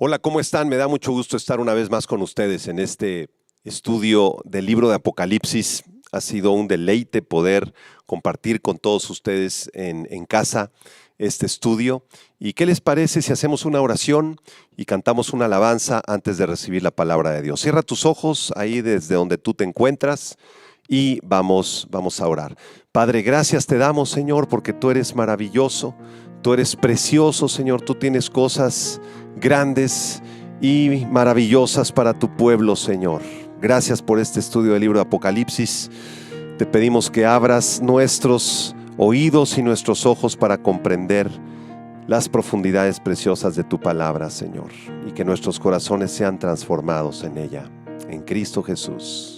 Hola, ¿cómo están? Me da mucho gusto estar una vez más con ustedes en este estudio del libro de Apocalipsis. Ha sido un deleite poder compartir con todos ustedes en casa este estudio. ¿Y qué les parece si hacemos una oración y cantamos una alabanza antes de recibir la palabra de Dios? Cierra tus ojos ahí desde donde tú te encuentras y vamos a orar. Padre, gracias te damos, Señor, porque tú eres maravilloso, tú eres precioso, Señor, tú tienes cosas grandes y maravillosas para tu pueblo, Señor. Gracias por este estudio del libro de Apocalipsis. Te pedimos que abras nuestros oídos y nuestros ojos para comprender las profundidades preciosas de tu palabra, Señor, y que nuestros corazones sean transformados en ella, en Cristo Jesús.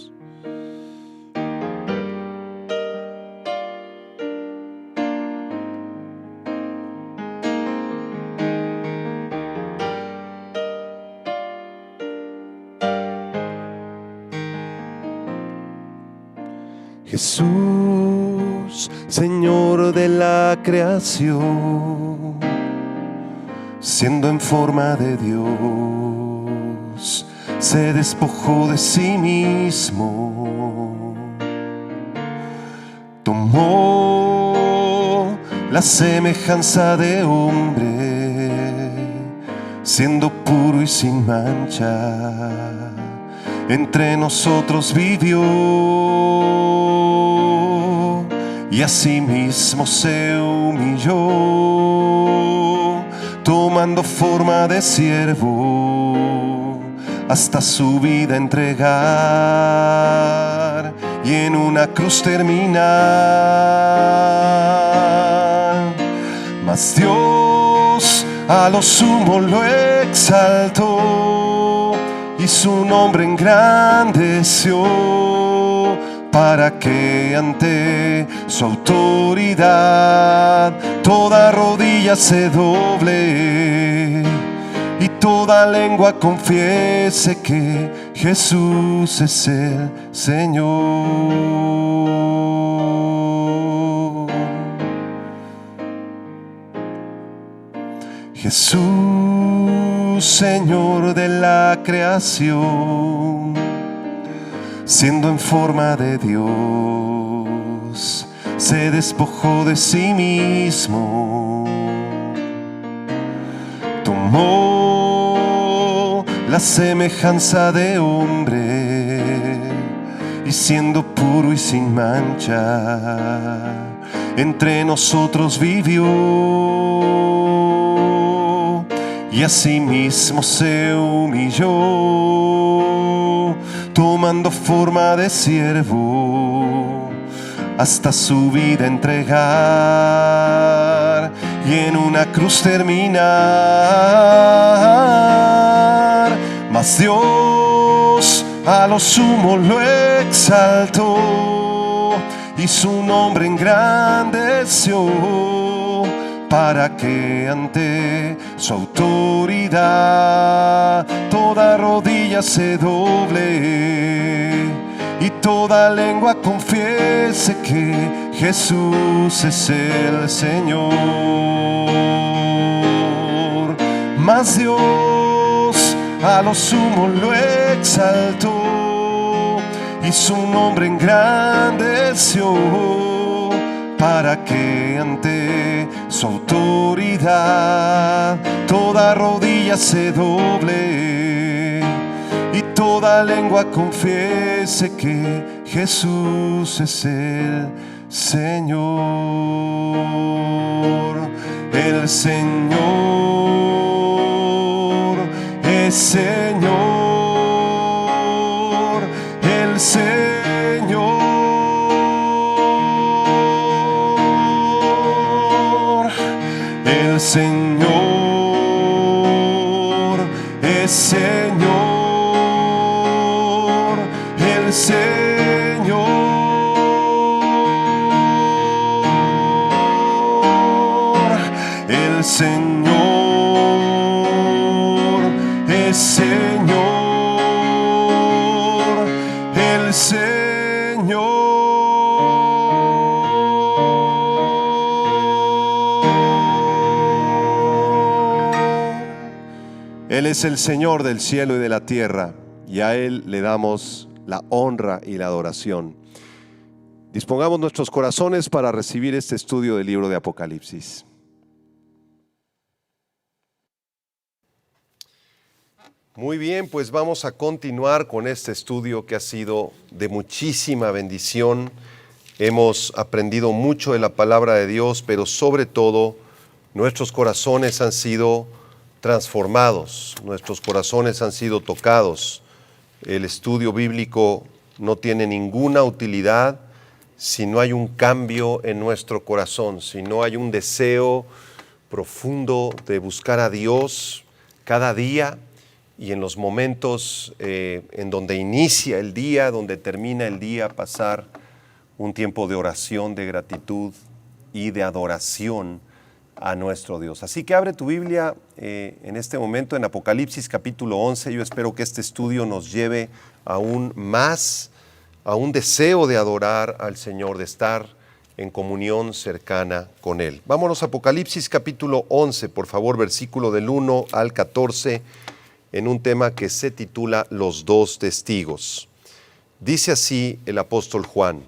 Jesús, Señor de la creación, siendo en forma de Dios, se despojó de sí mismo, tomó la semejanza de hombre, siendo puro y sin mancha, entre nosotros vivió. Y asimismo se humilló, tomando forma de siervo, hasta su vida entregar y en una cruz terminar. Mas Dios a lo sumo lo exaltó y su nombre engrandeció, para que ante su autoridad toda rodilla se doble y toda lengua confiese que Jesús es el Señor. Jesús, Señor de la creación, siendo en forma de Dios, se despojó de sí mismo, tomó la semejanza de hombre y siendo puro y sin mancha, entre nosotros vivió y asimismo se humilló, tomando forma de siervo, hasta su vida entregar y en una cruz terminar. Mas Dios a lo sumo lo exaltó y su nombre engrandeció, para que ante su autoridad toda rodilla se doble y toda lengua confiese que Jesús es el Señor. Mas Dios a lo sumo lo exaltó y su nombre engrandeció, para que ante su autoridad toda rodilla se doble y toda lengua confiese que Jesús es el Señor. El Señor es Señor, el Señor. El Señor es Señor, el Señor. El Señor es Señor, el Señor. Él es el Señor del cielo y de la tierra, y a Él le damos la honra y la adoración. Dispongamos nuestros corazones para recibir este estudio del libro de Apocalipsis. Muy bien, pues vamos a continuar con este estudio que ha sido de muchísima bendición. Hemos aprendido mucho de la palabra de Dios, pero sobre todo nuestros corazones han sido transformados, nuestros corazones han sido tocados. El estudio bíblico no tiene ninguna utilidad si no hay un cambio en nuestro corazón, si no hay un deseo profundo de buscar a Dios cada día y en los momentos en donde inicia el día, donde termina el día, pasar un tiempo de oración, de gratitud y de adoración a nuestro Dios. Así que abre tu Biblia en este momento en Apocalipsis capítulo 11. Yo espero que este estudio nos lleve aún más a un deseo de adorar al Señor, de estar en comunión cercana con Él. Vámonos a Apocalipsis capítulo 11, por favor, versículo del 1 al 14, en un tema que se titula Los dos testigos. Dice así el apóstol Juan: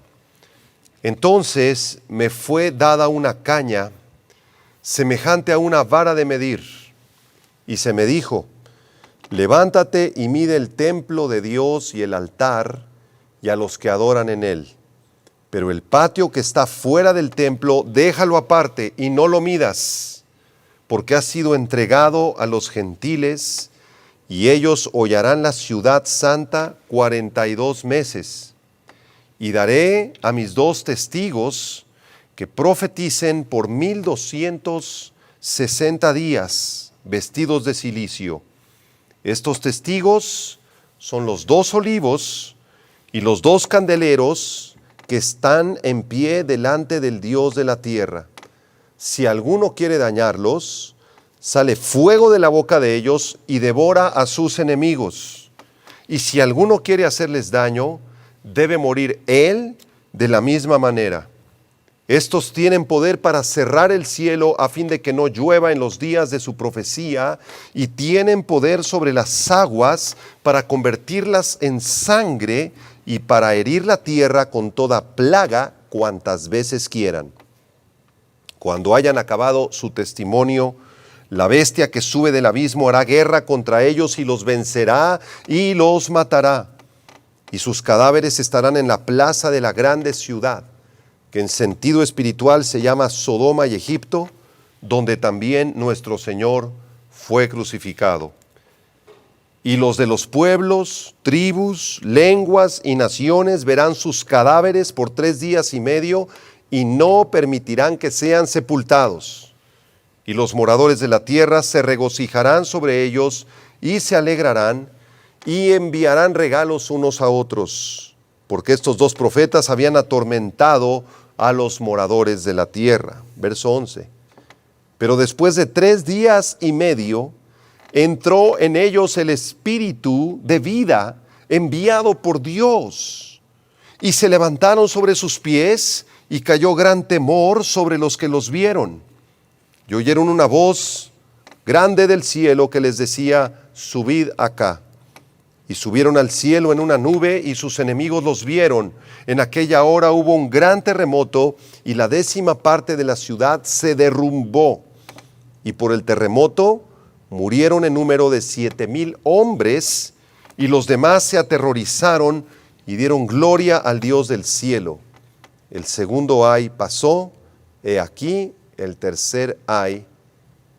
Entonces me fue dada una caña semejante a una vara de medir, y se me dijo: levántate y mide el templo de Dios y el altar y a los que adoran en él. Pero el patio que está fuera del templo, déjalo aparte y no lo midas, porque ha sido entregado a los gentiles, y ellos hollarán la ciudad santa 42 meses. Y daré a mis dos testigos que profeticen por 1260 días, vestidos de cilicio. Estos testigos son los dos olivos y los dos candeleros que están en pie delante del Dios de la tierra. Si alguno quiere dañarlos, sale fuego de la boca de ellos y devora a sus enemigos. Y si alguno quiere hacerles daño, debe morir él de la misma manera. Estos tienen poder para cerrar el cielo a fin de que no llueva en los días de su profecía, y tienen poder sobre las aguas para convertirlas en sangre y para herir la tierra con toda plaga cuantas veces quieran. Cuando hayan acabado su testimonio, la bestia que sube del abismo hará guerra contra ellos y los vencerá y los matará. Y sus cadáveres estarán en la plaza de la grande ciudad, que en sentido espiritual se llama Sodoma y Egipto, donde también nuestro Señor fue crucificado. Y los de los pueblos, tribus, lenguas y naciones verán sus cadáveres por 3 días y medio y no permitirán que sean sepultados. Y los moradores de la tierra se regocijarán sobre ellos y se alegrarán y enviarán regalos unos a otros, porque estos dos profetas habían atormentado a los moradores de la tierra. Verso 11. Pero después de 3 días y medio, entró en ellos el espíritu de vida enviado por Dios, y se levantaron sobre sus pies, y cayó gran temor sobre los que los vieron. Y oyeron una voz grande del cielo que les decía: subid acá. Y subieron al cielo en una nube, y sus enemigos los vieron. En aquella hora hubo un gran terremoto, y la 10ª parte de la ciudad se derrumbó. Y por el terremoto murieron en número de 7,000 hombres, y los demás se aterrorizaron y dieron gloria al Dios del cielo. El segundo ay pasó, he aquí el tercer ay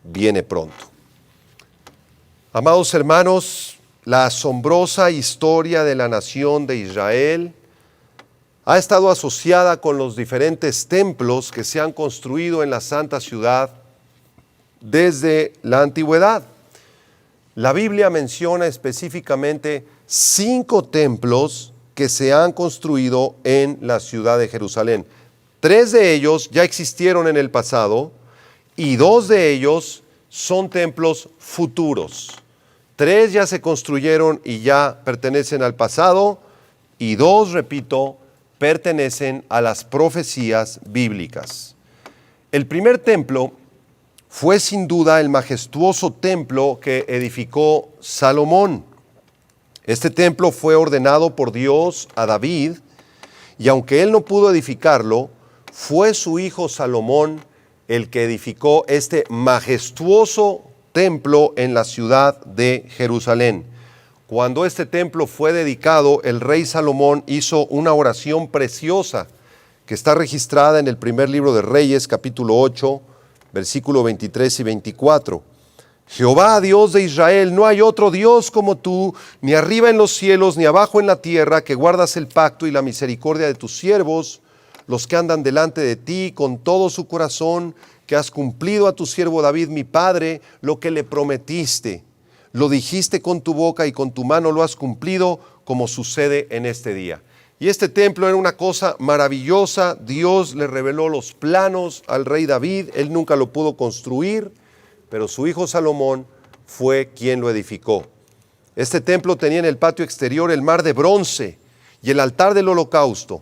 viene pronto. Amados hermanos, la asombrosa historia de la nación de Israel ha estado asociada con los diferentes templos que se han construido en la santa ciudad desde la antigüedad. La Biblia menciona específicamente 5 templos que se han construido en la ciudad de Jerusalén. 3 de ellos ya existieron en el pasado y 2 de ellos son templos futuros. 3 ya se construyeron y ya pertenecen al pasado, y 2, repito, pertenecen a las profecías bíblicas. El primer templo fue sin duda el majestuoso templo que edificó Salomón. Este templo fue ordenado por Dios a David, y aunque él no pudo edificarlo, fue su hijo Salomón el que edificó este majestuoso templo en la ciudad de Jerusalén. Cuando este templo fue dedicado, el rey Salomón hizo una oración preciosa que está registrada en el primer libro de Reyes, capítulo 8, versículo 23 y 24. Jehová, Dios de Israel, no hay otro Dios como tú, ni arriba en los cielos, ni abajo en la tierra, que guardas el pacto y la misericordia de tus siervos, los que andan delante de ti con todo su corazón, que has cumplido a tu siervo David, mi padre, lo que le prometiste. Lo dijiste con tu boca y con tu mano lo has cumplido, como sucede en este día. Y este templo era una cosa maravillosa. Dios le reveló los planos al rey David. Él nunca lo pudo construir, pero su hijo Salomón fue quien lo edificó. Este templo tenía en el patio exterior el mar de bronce y el altar del holocausto.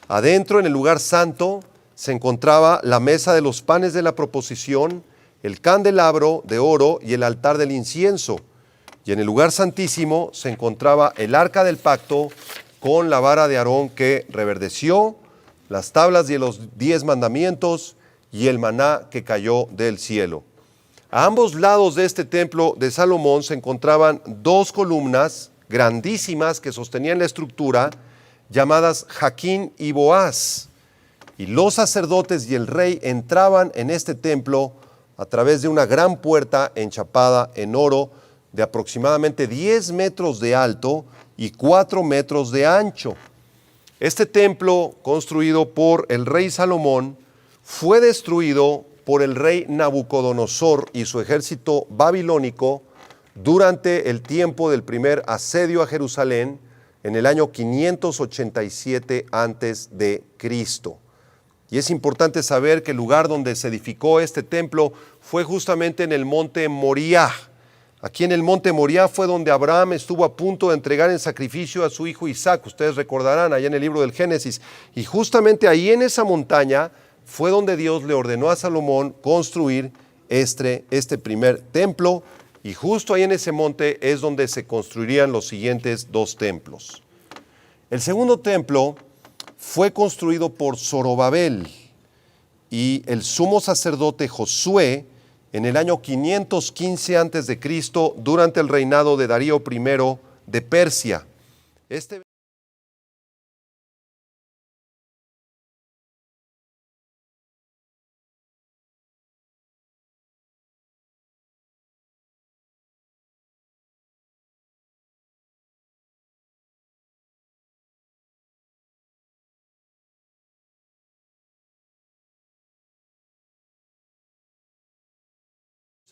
Adentro, en el lugar santo, se encontraba la mesa de los panes de la proposición, el candelabro de oro y el altar del incienso. Y en el lugar santísimo se encontraba el arca del pacto con la vara de Aarón que reverdeció, las tablas de los 10 mandamientos y el maná que cayó del cielo. A ambos lados de este templo de Salomón se encontraban 2 columnas grandísimas que sostenían la estructura, llamadas Jaquín y Boaz. Y los sacerdotes y el rey entraban en este templo a través de una gran puerta enchapada en oro de aproximadamente 10 metros de alto y 4 metros de ancho. Este templo, construido por el rey Salomón, fue destruido por el rey Nabucodonosor y su ejército babilónico durante el tiempo del primer asedio a Jerusalén en el año 587 antes de Cristo. Y es importante saber que el lugar donde se edificó este templo fue justamente en el monte Moriah. Aquí en el monte Moriah fue donde Abraham estuvo a punto de entregar en sacrificio a su hijo Isaac. Ustedes recordarán allá en el libro del Génesis. Y justamente ahí en esa montaña fue donde Dios le ordenó a Salomón construir este primer templo. Y justo ahí en ese monte es donde se construirían los siguientes 2 templos. El segundo templo fue construido por Zorobabel y el sumo sacerdote Josué en el año 515 a.C. durante el reinado de Darío I de Persia.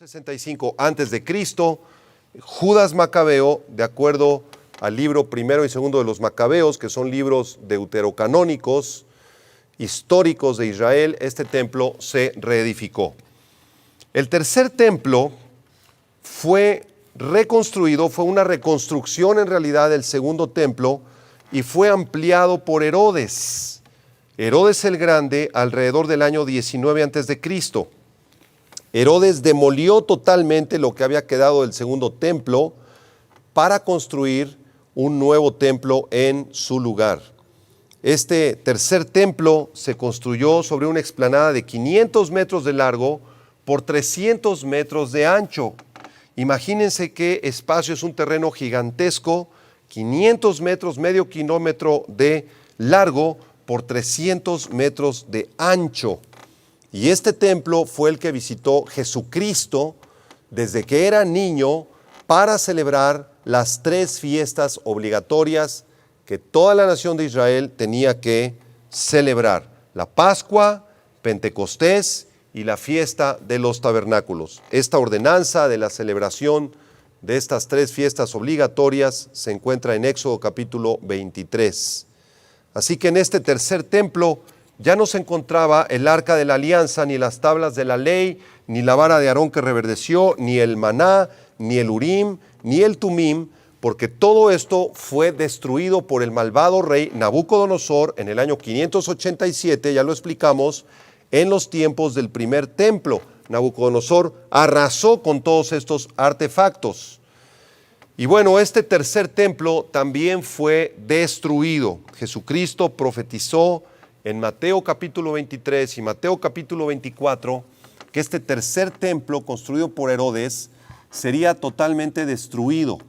...65 antes de Cristo, Judas Macabeo, de acuerdo al libro primero y segundo de los Macabeos, que son libros deuterocanónicos, históricos de Israel, este templo se reedificó. El tercer templo fue reconstruido, fue una reconstrucción en realidad del segundo templo y fue ampliado por Herodes. Herodes el Grande alrededor del año 19 antes de Cristo. Herodes demolió totalmente lo que había quedado del segundo templo para construir un nuevo templo en su lugar. Este tercer templo se construyó sobre una explanada de 500 metros de largo por 300 metros de ancho. Imagínense qué espacio, es un terreno gigantesco, 500 metros, medio kilómetro de largo por 300 metros de ancho. Y este templo fue el que visitó Jesucristo desde que era niño para celebrar las 3 fiestas obligatorias que toda la nación de Israel tenía que celebrar: la Pascua, Pentecostés y la fiesta de los tabernáculos. Esta ordenanza de la celebración de estas 3 fiestas obligatorias se encuentra en Éxodo capítulo 23. Así que en este tercer templo ya no se encontraba el arca de la alianza, ni las tablas de la ley, ni la vara de Aarón que reverdeció, ni el maná, ni el urim, ni el tumim, porque todo esto fue destruido por el malvado rey Nabucodonosor en el año 587, ya lo explicamos, en los tiempos del primer templo. Nabucodonosor arrasó con todos estos artefactos. Y bueno, este tercer templo también fue destruido. Jesucristo profetizó en Mateo capítulo 23 y Mateo capítulo 24 que este tercer templo construido por Herodes sería totalmente destruido.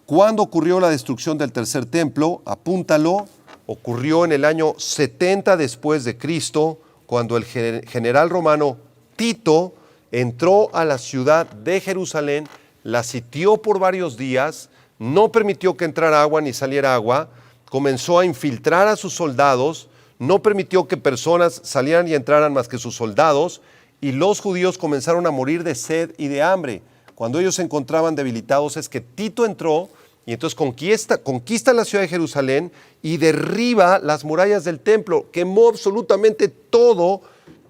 ¿Cuándo ocurrió la destrucción del tercer templo? Apúntalo. Ocurrió en el año 70 después de Cristo, cuando el general romano Tito entró a la ciudad de Jerusalén, la sitió por varios días, no permitió que entrara agua ni saliera agua, comenzó a infiltrar a sus soldados, no permitió que personas salieran y entraran más que sus soldados, y los judíos comenzaron a morir de sed y de hambre. Cuando ellos se encontraban debilitados es que Tito entró y entonces conquista la ciudad de Jerusalén y derriba las murallas del templo. Quemó absolutamente todo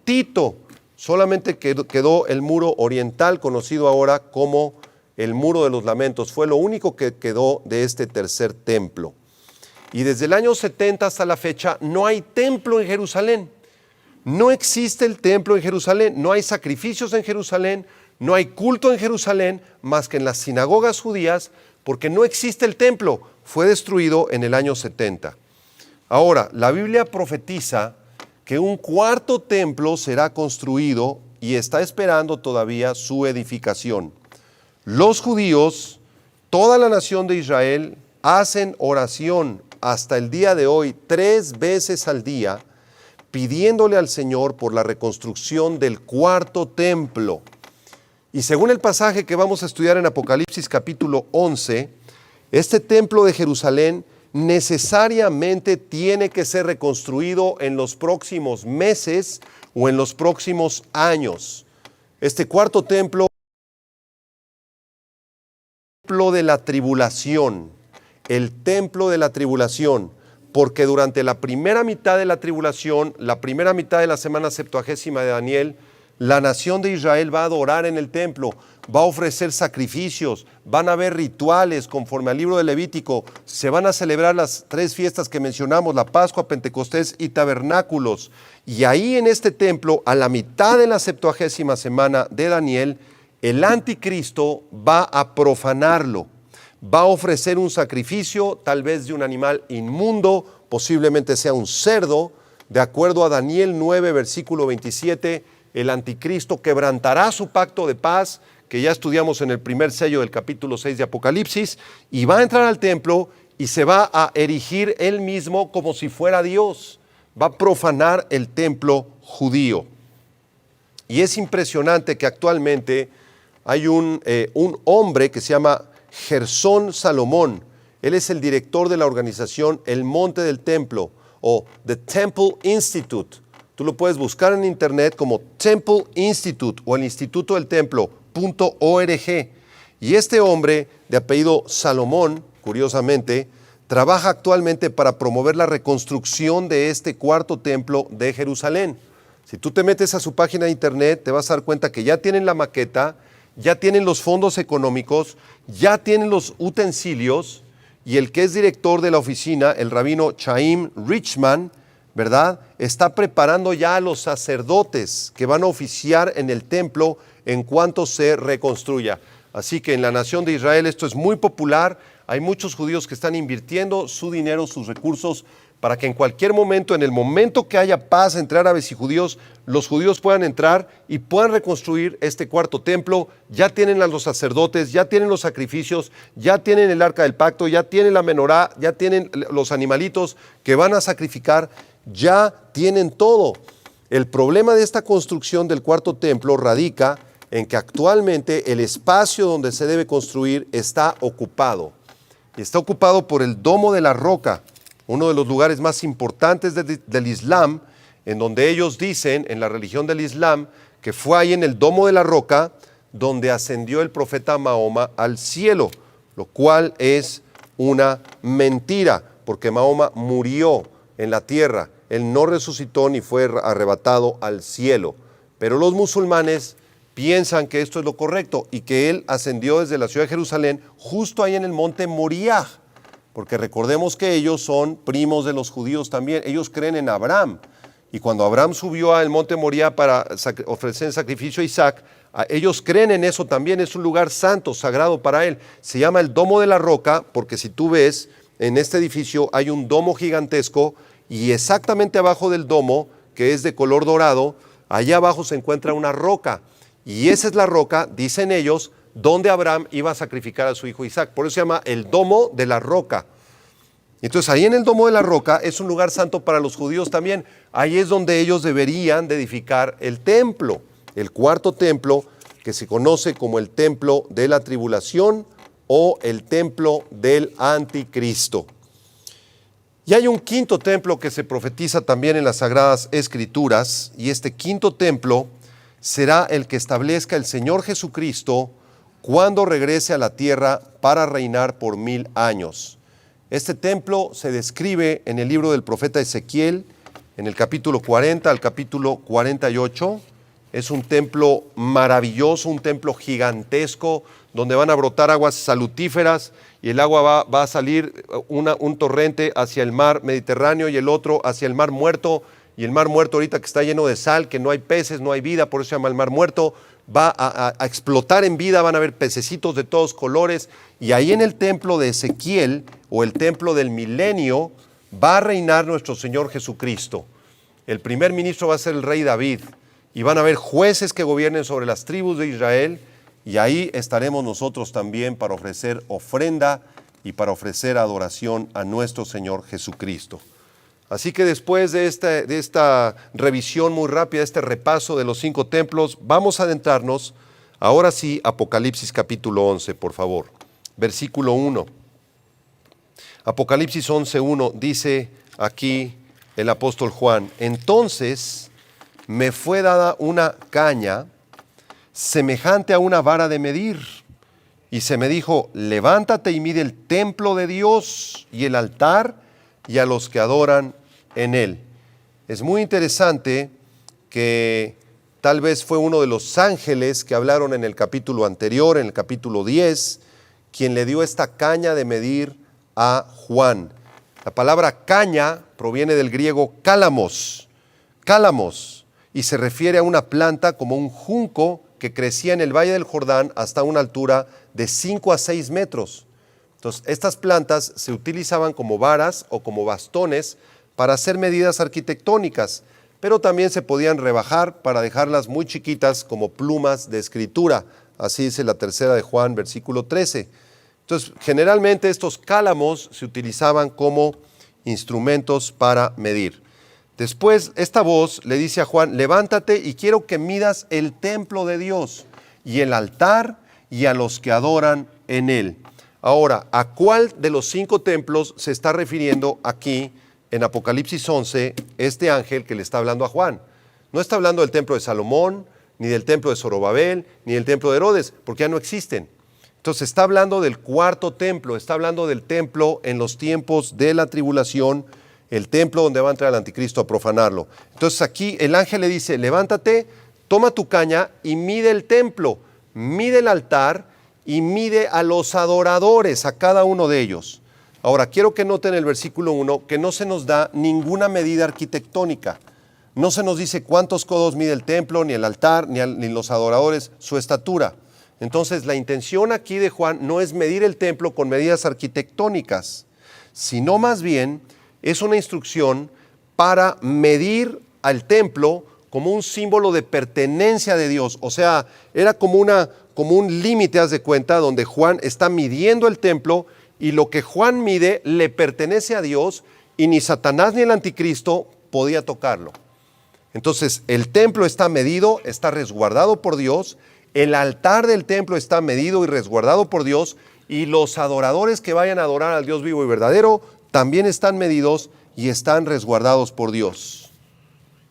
Tito. Solamente quedó el muro oriental, conocido ahora como el Muro de los Lamentos. Fue lo único que quedó de este tercer templo. Y desde el año 70 hasta la fecha no hay templo en Jerusalén. No existe el templo en Jerusalén, no hay sacrificios en Jerusalén, no hay culto en Jerusalén más que en las sinagogas judías, porque no existe el templo, fue destruido en el año 70. Ahora, la Biblia profetiza que un cuarto templo será construido y está esperando todavía su edificación. Los judíos, toda la nación de Israel, hacen oración hasta el día de hoy 3 veces al día, pidiéndole al Señor por la reconstrucción del cuarto templo. Y según el pasaje que vamos a estudiar en Apocalipsis capítulo 11, este templo de Jerusalén necesariamente tiene que ser reconstruido en los próximos meses o en los próximos años. Este cuarto templo, el templo de la tribulación, porque durante la primera mitad de la tribulación, la primera mitad de la semana septuagésima de Daniel, la nación de Israel va a adorar en el templo, va a ofrecer sacrificios, van a haber rituales conforme al libro de Levítico, se van a celebrar las 3 fiestas que mencionamos, la Pascua, Pentecostés y Tabernáculos. Y ahí en este templo, a la mitad de la septuagésima semana de Daniel, el anticristo va a profanarlo, va a ofrecer un sacrificio, tal vez de un animal inmundo, posiblemente sea un cerdo. De acuerdo a Daniel 9, versículo 27, el anticristo quebrantará su pacto de paz, que ya estudiamos en el primer sello del capítulo 6 de Apocalipsis, y va a entrar al templo y se va a erigir él mismo como si fuera Dios. Va a profanar el templo judío. Y es impresionante que actualmente hay un hombre que se llama Gersón Salomón. Él es el director de la organización El Monte del Templo, o The Temple Institute. Tú lo puedes buscar en internet como Temple Institute o el Instituto del Templo.org. Y este hombre de apellido Salomón, curiosamente, trabaja actualmente para promover la reconstrucción de este cuarto templo de Jerusalén. Si tú te metes a su página de internet, te vas a dar cuenta que ya tienen la maqueta, ya tienen los fondos económicos, ya tienen los utensilios, y el que es director de la oficina, el rabino Chaim Richman, ¿verdad?, está preparando ya a los sacerdotes que van a oficiar en el templo en cuanto se reconstruya. Así que en la nación de Israel esto es muy popular. Hay muchos judíos que están invirtiendo su dinero, sus recursos, para que en cualquier momento, en el momento que haya paz entre árabes y judíos, los judíos puedan entrar y puedan reconstruir este cuarto templo. Ya tienen a los sacerdotes, ya tienen los sacrificios, ya tienen el arca del pacto, ya tienen la menorá, ya tienen los animalitos que van a sacrificar, ya tienen todo. El problema de esta construcción del cuarto templo radica en que actualmente el espacio donde se debe construir está ocupado. Está ocupado por el Domo de la Roca, uno de los lugares más importantes del Islam, en donde ellos dicen, en la religión del Islam, que fue ahí en el Domo de la Roca donde ascendió el profeta Mahoma al cielo, lo cual es una mentira, porque Mahoma murió en la tierra, él no resucitó ni fue arrebatado al cielo. Pero los musulmanes piensan que esto es lo correcto y que él ascendió desde la ciudad de Jerusalén justo ahí en el monte Moriah, porque recordemos que ellos son primos de los judíos también, ellos creen en Abraham, y cuando Abraham subió al monte Moriah para ofrecer en sacrificio a Isaac, Ellos creen en eso también, es un lugar santo, sagrado para él. Se llama el Domo de la Roca, porque si tú ves, en este edificio hay un domo gigantesco y exactamente abajo del domo, que es de color dorado, allá abajo se encuentra una roca. Y esa es la roca, dicen ellos, donde Abraham iba a sacrificar a su hijo Isaac. Por eso se llama el Domo de la Roca. Entonces ahí en el Domo de la Roca es un lugar santo para los judíos también. Ahí es donde ellos deberían de edificar el templo, el cuarto templo, que se conoce como el templo de la tribulación o el templo del anticristo. Y hay un quinto templo que se profetiza también en las Sagradas Escrituras, y este quinto templo será el que establezca el Señor Jesucristo cuando regrese a la tierra para reinar por 1000 años. Este templo se describe en el libro del profeta Ezequiel, en el capítulo 40 al capítulo 48. Es un templo maravilloso, un templo gigantesco, donde van a brotar aguas salutíferas y el agua va a salir un torrente hacia el mar Mediterráneo y el otro hacia el mar Muerto. Y el mar Muerto ahorita que está lleno de sal, que no hay peces, no hay vida, por eso se llama el mar Muerto, va a explotar en vida, van a haber pececitos de todos colores. Y ahí en el templo de Ezequiel, o el templo del milenio, va a reinar nuestro Señor Jesucristo. El primer ministro va a ser el rey David, y van a haber jueces que gobiernen sobre las tribus de Israel, y ahí estaremos nosotros también para ofrecer ofrenda y para ofrecer adoración a nuestro Señor Jesucristo. Así que después de esta revisión muy rápida, este repaso de los 5 templos, vamos a adentrarnos, ahora sí, Apocalipsis capítulo 11, por favor. Versículo 1. Apocalipsis 11:1 dice aquí el apóstol Juan: entonces me fue dada una caña semejante a una vara de medir, y se me dijo: levántate y mide el templo de Dios y el altar y a los que adoran en él. Es muy interesante que tal vez fue uno de los ángeles que hablaron en el capítulo anterior, en el capítulo 10, quien le dio esta caña de medir a Juan. La palabra caña proviene del griego cálamos, y se refiere a una planta como un junco que crecía en el Valle del Jordán hasta una altura de 5 a 6 metros. Entonces, estas plantas se utilizaban como varas o como bastones para hacer medidas arquitectónicas, pero también se podían rebajar para dejarlas muy chiquitas como plumas de escritura. Así dice la tercera de Juan, versículo 13. Entonces, generalmente estos cálamos se utilizaban como instrumentos para medir. Después, esta voz le dice a Juan: levántate y quiero que midas el templo de Dios y el altar y a los que adoran en él. Ahora, ¿a cuál de los 5 templos se está refiriendo aquí en Apocalipsis 11 este ángel que le está hablando a Juan? No está hablando del templo de Salomón, ni del templo de Zorobabel, ni del templo de Herodes, porque ya no existen. Entonces está hablando del cuarto templo, está hablando del templo en los tiempos de la tribulación, el templo donde va a entrar el anticristo a profanarlo. Entonces aquí el ángel le dice: levántate, toma tu caña y mide el templo, mide el altar y mide a los adoradores, a cada uno de ellos. Ahora, quiero que noten el versículo 1 que no se nos da ninguna medida arquitectónica. No se nos dice cuántos codos mide el templo, ni el altar, ni los adoradores, su estatura. Entonces, la intención aquí de Juan no es medir el templo con medidas arquitectónicas, sino más bien es una instrucción para medir al templo como un símbolo de pertenencia de Dios. O sea, era como un límite, haz de cuenta, donde Juan está midiendo el templo, y lo que Juan mide le pertenece a Dios, y ni Satanás ni el anticristo podía tocarlo. Entonces, el templo está medido, está resguardado por Dios, el altar del templo está medido y resguardado por Dios, y los adoradores que vayan a adorar al Dios vivo y verdadero también están medidos y están resguardados por Dios.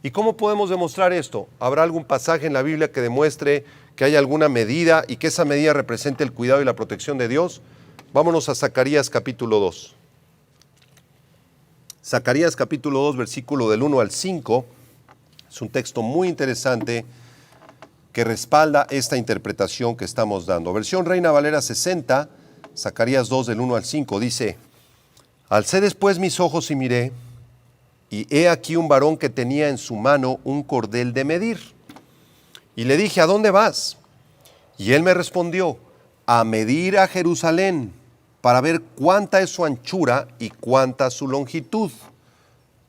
¿Y cómo podemos demostrar esto? ¿Habrá algún pasaje en la Biblia que demuestre que hay alguna medida y que esa medida represente el cuidado y la protección de Dios? Vámonos a Zacarías capítulo 2. Zacarías capítulo 2, versículo del 1 al 5. Es un texto muy interesante que respalda esta interpretación que estamos dando. Versión Reina Valera 60, Zacarías 2 del 1 al 5, dice: alcé después mis ojos y miré, y he aquí un varón que tenía en su mano un cordel de medir. Y le dije: ¿a dónde vas? Y él me respondió, a medir a Jerusalén para ver cuánta es su anchura y cuánta su longitud.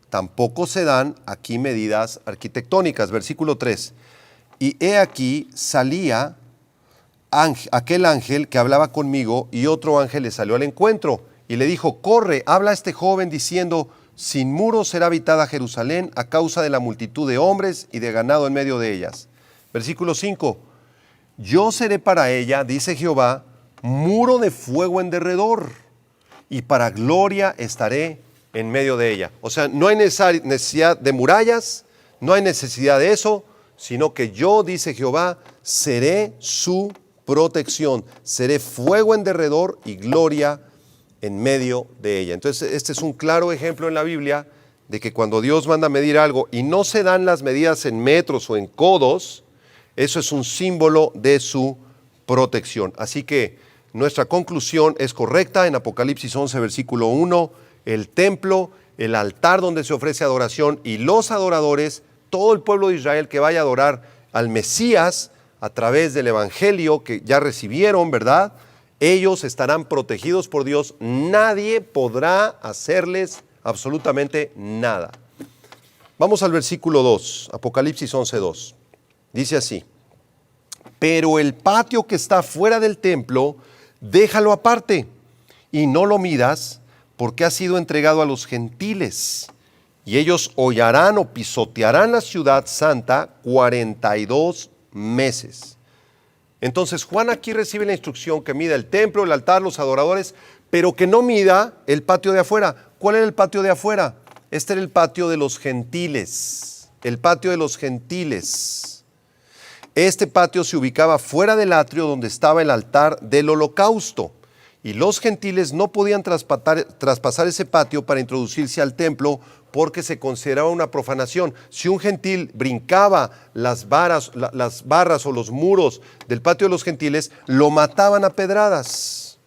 Tampoco se dan aquí medidas arquitectónicas. Versículo 3. Y he aquí salía aquel ángel que hablaba conmigo, y otro ángel le salió al encuentro y le dijo, corre, habla a este joven diciendo, sin muros será habitada Jerusalén a causa de la multitud de hombres y de ganado en medio de ellas. Versículo 5. Yo seré para ella, dice Jehová, muro de fuego en derredor, y para gloria estaré en medio de ella. O sea, no hay necesidad de murallas, no hay necesidad de eso, sino que yo, dice Jehová, seré su protección, seré fuego en derredor y gloria en medio de ella. Entonces, este es un claro ejemplo en la Biblia de que cuando Dios manda medir algo y no se dan las medidas en metros o en codos, eso es un símbolo de su protección. Así que nuestra conclusión es correcta en Apocalipsis 11, versículo 1, el templo, el altar donde se ofrece adoración y los adoradores, todo el pueblo de Israel que vaya a adorar al Mesías a través del Evangelio que ya recibieron, ¿verdad? Ellos estarán protegidos por Dios, nadie podrá hacerles absolutamente nada. Vamos al versículo 2, Apocalipsis 11, 2. Dice así, pero el patio que está fuera del templo, déjalo aparte y no lo midas, porque ha sido entregado a los gentiles, y ellos hollarán o pisotearán la ciudad santa 42 meses. Entonces Juan aquí recibe la instrucción que mida el templo, el altar, los adoradores, pero que no mida el patio de afuera. ¿Cuál era el patio de afuera? Este era el patio de los gentiles, el patio de los gentiles. Este patio se ubicaba fuera del atrio donde estaba el altar del holocausto, y los gentiles no podían traspasar ese patio para introducirse al templo porque se consideraba una profanación. Si un gentil brincaba las barras o los muros del patio de los gentiles, lo mataban a pedradas.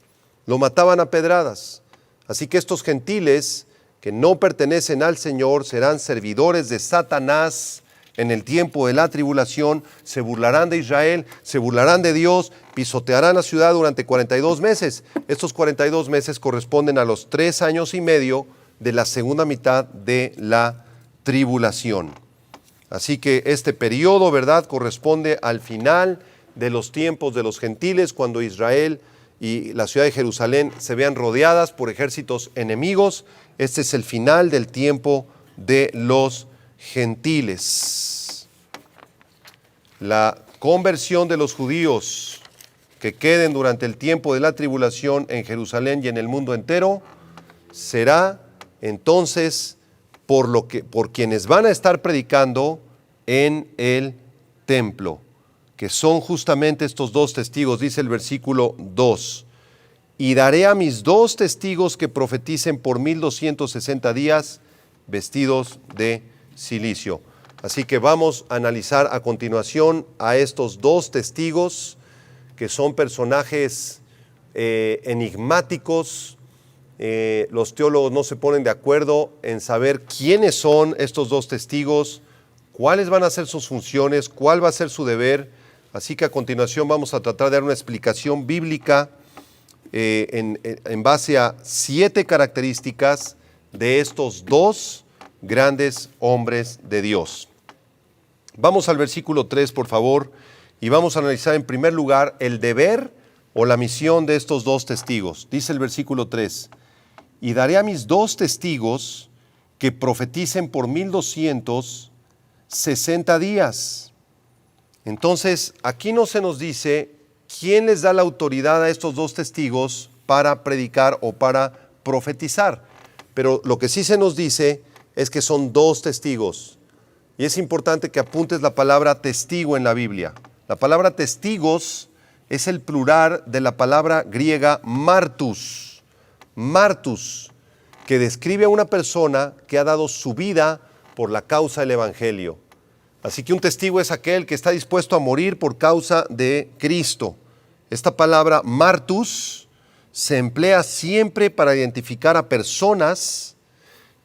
Lo mataban a pedradas. Así que estos gentiles que no pertenecen al Señor serán servidores de Satanás en el tiempo de la tribulación, se burlarán de Israel, se burlarán de Dios, pisotearán la ciudad durante 42 meses. Estos 42 meses corresponden a los 3 años y medio de la segunda mitad de la tribulación. Así que este periodo, ¿verdad?, corresponde al final de los tiempos de los gentiles, cuando Israel y la ciudad de Jerusalén se vean rodeadas por ejércitos enemigos. Este es el final del tiempo de los gentiles. La conversión de los judíos que queden durante el tiempo de la tribulación en Jerusalén y en el mundo entero será entonces por quienes van a estar predicando en el templo, que son justamente estos dos testigos. Dice el versículo 2, y daré a mis 2 testigos que profeticen por 1260 días vestidos de silicio. Así que vamos a analizar a continuación a estos 2 testigos que son personajes enigmáticos. Los teólogos no se ponen de acuerdo en saber quiénes son estos 2 testigos, cuáles van a ser sus funciones, cuál va a ser su deber. Así que a continuación vamos a tratar de dar una explicación bíblica en base a 7 características de estos 2 grandes hombres de Dios. Vamos al versículo 3, por favor, y vamos a analizar en primer lugar el deber o la misión de estos 2 testigos. Dice el versículo 3, y daré a mis 2 testigos que profeticen por 1260 días. Entonces, aquí no se nos dice quién les da la autoridad a estos 2 testigos para predicar o para profetizar, pero lo que sí se nos dice es que son 2 testigos. Y es importante que apuntes la palabra testigo en la Biblia. La palabra testigos es el plural de la palabra griega martus. Martus, que describe a una persona que ha dado su vida por la causa del Evangelio. Así que un testigo es aquel que está dispuesto a morir por causa de Cristo. Esta palabra martus se emplea siempre para identificar a personas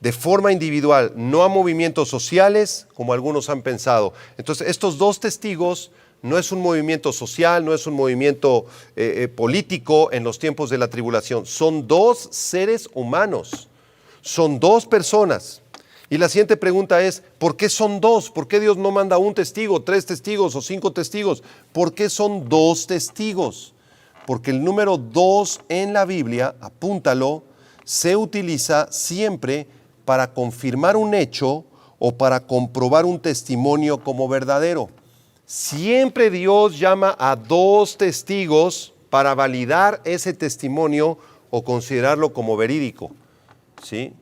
de forma individual, no a movimientos sociales, como algunos han pensado. Entonces, estos 2 testigos No es un movimiento social, no es un movimiento político en los tiempos de la tribulación. Son dos seres humanos, son dos personas. Y la siguiente pregunta es, ¿por qué son dos? ¿Por qué Dios no manda un testigo, 3 testigos o 5 testigos? ¿Por qué son 2 testigos? Porque el número 2 en la Biblia, apúntalo, se utiliza siempre para confirmar un hecho o para comprobar un testimonio como verdadero. Siempre Dios llama a 2 testigos para validar ese testimonio o considerarlo como verídico, ¿sí?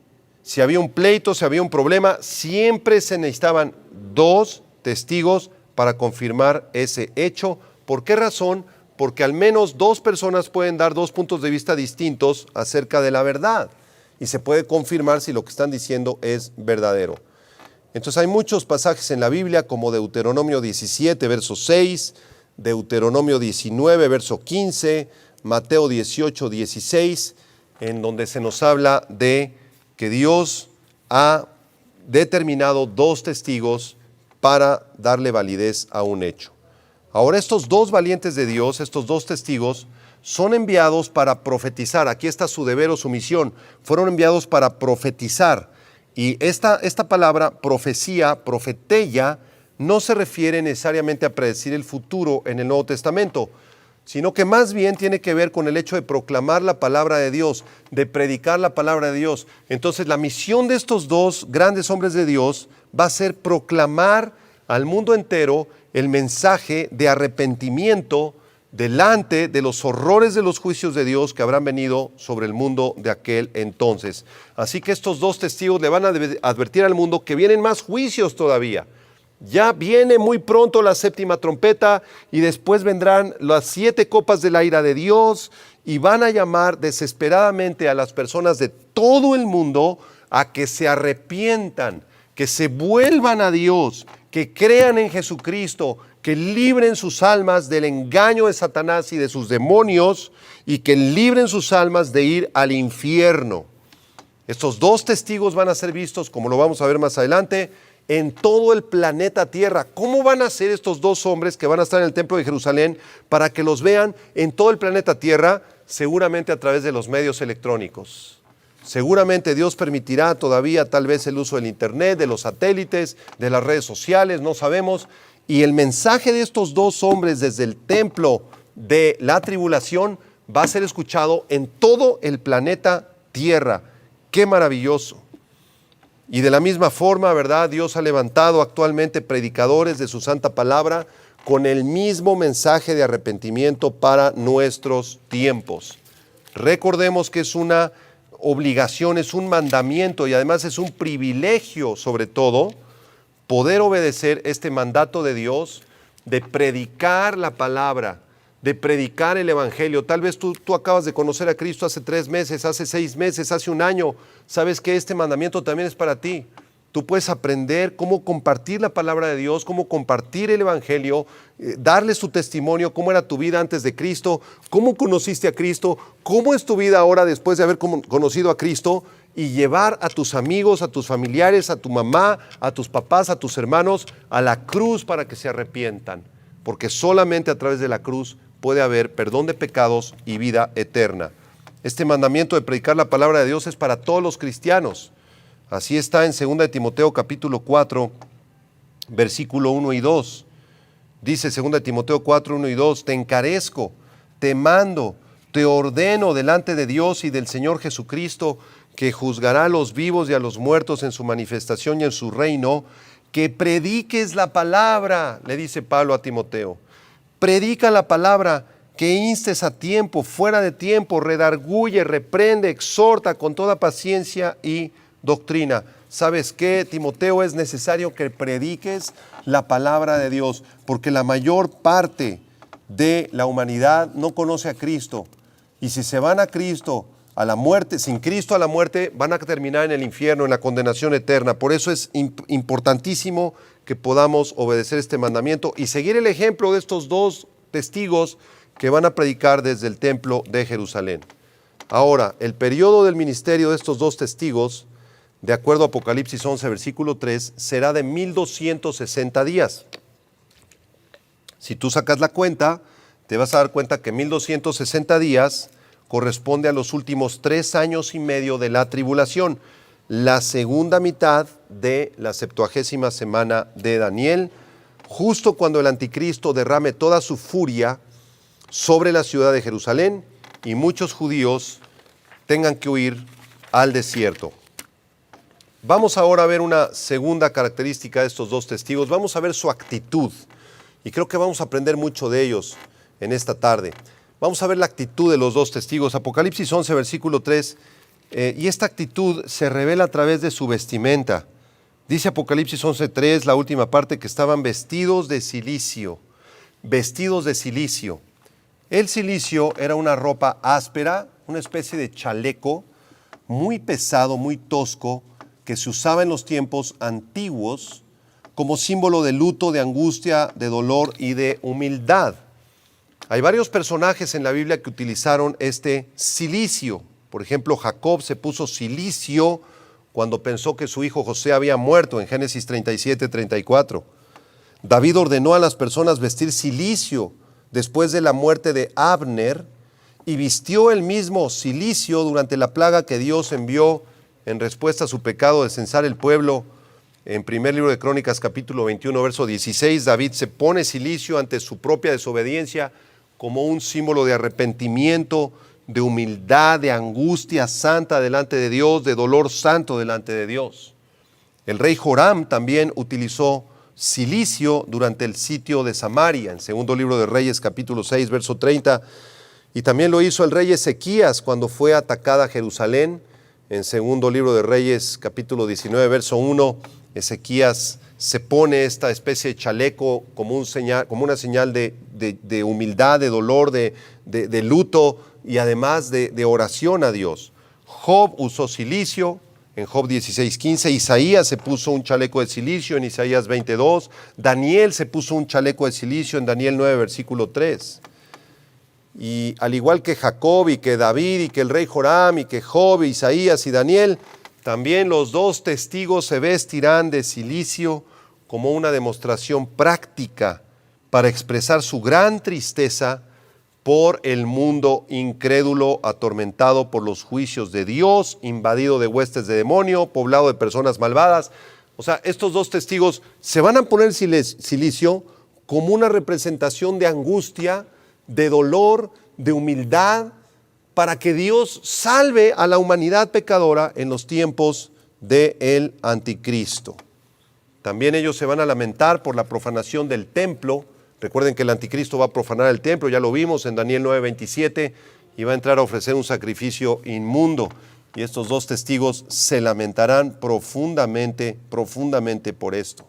Si había un pleito, si había un problema, siempre se necesitaban 2 testigos para confirmar ese hecho. ¿Por qué razón? Porque al menos 2 personas pueden dar 2 puntos de vista distintos acerca de la verdad y se puede confirmar si lo que están diciendo es verdadero. Entonces hay muchos pasajes en la Biblia como Deuteronomio 17, verso 6, Deuteronomio 19, verso 15, Mateo 18, 16, en donde se nos habla de que Dios ha determinado 2 testigos para darle validez a un hecho. Ahora estos 2 valientes de Dios, estos 2 testigos, son enviados para profetizar. Aquí está su deber o su misión. Fueron enviados para profetizar. Y esta palabra profecía, profeteia, no se refiere necesariamente a predecir el futuro en el Nuevo Testamento, sino que más bien tiene que ver con el hecho de proclamar la palabra de Dios, de predicar la palabra de Dios. Entonces la misión de estos 2 grandes hombres de Dios va a ser proclamar al mundo entero el mensaje de arrepentimiento delante de los horrores de los juicios de Dios que habrán venido sobre el mundo de aquel entonces. Así que estos 2 testigos le van a advertir al mundo que vienen más juicios todavía. Ya viene muy pronto la 7ª trompeta y después vendrán las 7 copas de la ira de Dios y van a llamar desesperadamente a las personas de todo el mundo a que se arrepientan, que se vuelvan a Dios, que crean en Jesucristo, que libren sus almas del engaño de Satanás y de sus demonios y que libren sus almas de ir al infierno. Estos 2 testigos van a ser vistos, como lo vamos a ver más adelante, en todo el planeta Tierra. ¿Cómo van a ser estos 2 hombres que van a estar en el templo de Jerusalén para que los vean en todo el planeta Tierra? Seguramente a través de los medios electrónicos. Seguramente Dios permitirá todavía tal vez el uso del internet, de los satélites, de las redes sociales, no sabemos. Y el mensaje de estos 2 hombres desde el templo de la tribulación va a ser escuchado en todo el planeta Tierra. ¡Qué maravilloso! Y de la misma forma, ¿verdad? Dios ha levantado actualmente predicadores de su santa palabra con el mismo mensaje de arrepentimiento para nuestros tiempos. Recordemos que es una obligación, es un mandamiento y además es un privilegio, sobre todo, poder obedecer este mandato de Dios de predicar la palabra, de predicar el evangelio. Tal vez tú acabas de conocer a Cristo hace 3 meses, hace 6 meses, hace 1 año. Sabes que este mandamiento también es para ti. Tú puedes aprender cómo compartir la palabra de Dios, cómo compartir el evangelio, darles tu testimonio, cómo era tu vida antes de Cristo, cómo conociste a Cristo, cómo es tu vida ahora después de haber conocido a Cristo, y llevar a tus amigos, a tus familiares, a tu mamá, a tus papás, a tus hermanos, a la cruz para que se arrepientan. Porque solamente a través de la cruz puede haber perdón de pecados y vida eterna. Este mandamiento de predicar la palabra de Dios es para todos los cristianos. Así está en 2 de Timoteo capítulo 4, versículo 1 y 2. Dice 2 de Timoteo 4, 1 y 2, te encarezco, te mando, te ordeno delante de Dios y del Señor Jesucristo, que juzgará a los vivos y a los muertos en su manifestación y en su reino, que prediques la palabra, le dice Pablo a Timoteo. Predica la palabra, que instes a tiempo, fuera de tiempo, redarguye, reprende, exhorta con toda paciencia y doctrina. ¿Sabes qué, Timoteo? Es necesario que prediques la palabra de Dios, porque la mayor parte de la humanidad no conoce a Cristo. Y si se van a Cristo, a la muerte, sin Cristo a la muerte, van a terminar en el infierno, en la condenación eterna. Por eso es importantísimo que podamos obedecer este mandamiento y seguir el ejemplo de estos 2 testigos que van a predicar desde el templo de Jerusalén. Ahora, el periodo del ministerio de estos 2 testigos, de acuerdo a Apocalipsis 11, versículo 3, será de 1260 días. Si tú sacas la cuenta, te vas a dar cuenta que 1260 días corresponde a los últimos 3 años y medio de la tribulación, la segunda mitad de la 70ª semana de Daniel, justo cuando el anticristo derrame toda su furia sobre la ciudad de Jerusalén y muchos judíos tengan que huir al desierto. Vamos ahora a ver una segunda característica de estos dos testigos. Vamos a ver su actitud y creo que vamos a aprender mucho de ellos en esta tarde. Vamos a ver la actitud de los dos testigos. Apocalipsis 11, versículo 3, y esta actitud se revela a través de su vestimenta. Dice Apocalipsis 11:3, la última parte, que estaban vestidos de cilicio. Vestidos de cilicio. El cilicio era una ropa áspera, una especie de chaleco muy pesado, muy tosco, que se usaba en los tiempos antiguos como símbolo de luto, de angustia, de dolor y de humildad. Hay varios personajes en la Biblia que utilizaron este cilicio. Por ejemplo, Jacob se puso cilicio cuando pensó que su hijo José había muerto en Génesis 37-34. David ordenó a las personas vestir cilicio después de la muerte de Abner y vistió el mismo cilicio durante la plaga que Dios envió en respuesta a su pecado de censar el pueblo. En primer libro de Crónicas, capítulo 21, verso 16, David se pone cilicio ante su propia desobediencia como un símbolo de arrepentimiento, de humildad, de angustia santa delante de Dios, de dolor santo delante de Dios. El rey Joram también utilizó cilicio durante el sitio de Samaria, en segundo libro de Reyes, capítulo 6, verso 30, y también lo hizo el rey Ezequías cuando fue atacada Jerusalén. En segundo libro de Reyes, capítulo 19, verso 1, Ezequías se pone esta especie de chaleco como una señal de humildad, de dolor, de luto y además de oración a Dios. Job usó cilicio en Job 16:15, Isaías se puso un chaleco de cilicio en Isaías 22, Daniel se puso un chaleco de cilicio en Daniel 9, versículo 3. Y al igual que Jacob y que David y que el rey Joram y que Job, Isaías y Daniel, también los dos testigos se vestirán de cilicio como una demostración práctica para expresar su gran tristeza por el mundo incrédulo, atormentado por los juicios de Dios, invadido de huestes de demonio, poblado de personas malvadas. O sea, estos dos testigos se van a poner cilicio como una representación de angustia, de dolor, de humildad, para que Dios salve a la humanidad pecadora en los tiempos del anticristo. También ellos se van a lamentar por la profanación del templo. Recuerden que el anticristo va a profanar el templo, ya lo vimos en Daniel 9:27, y va a entrar a ofrecer un sacrificio inmundo. Y estos dos testigos se lamentarán profundamente por esto.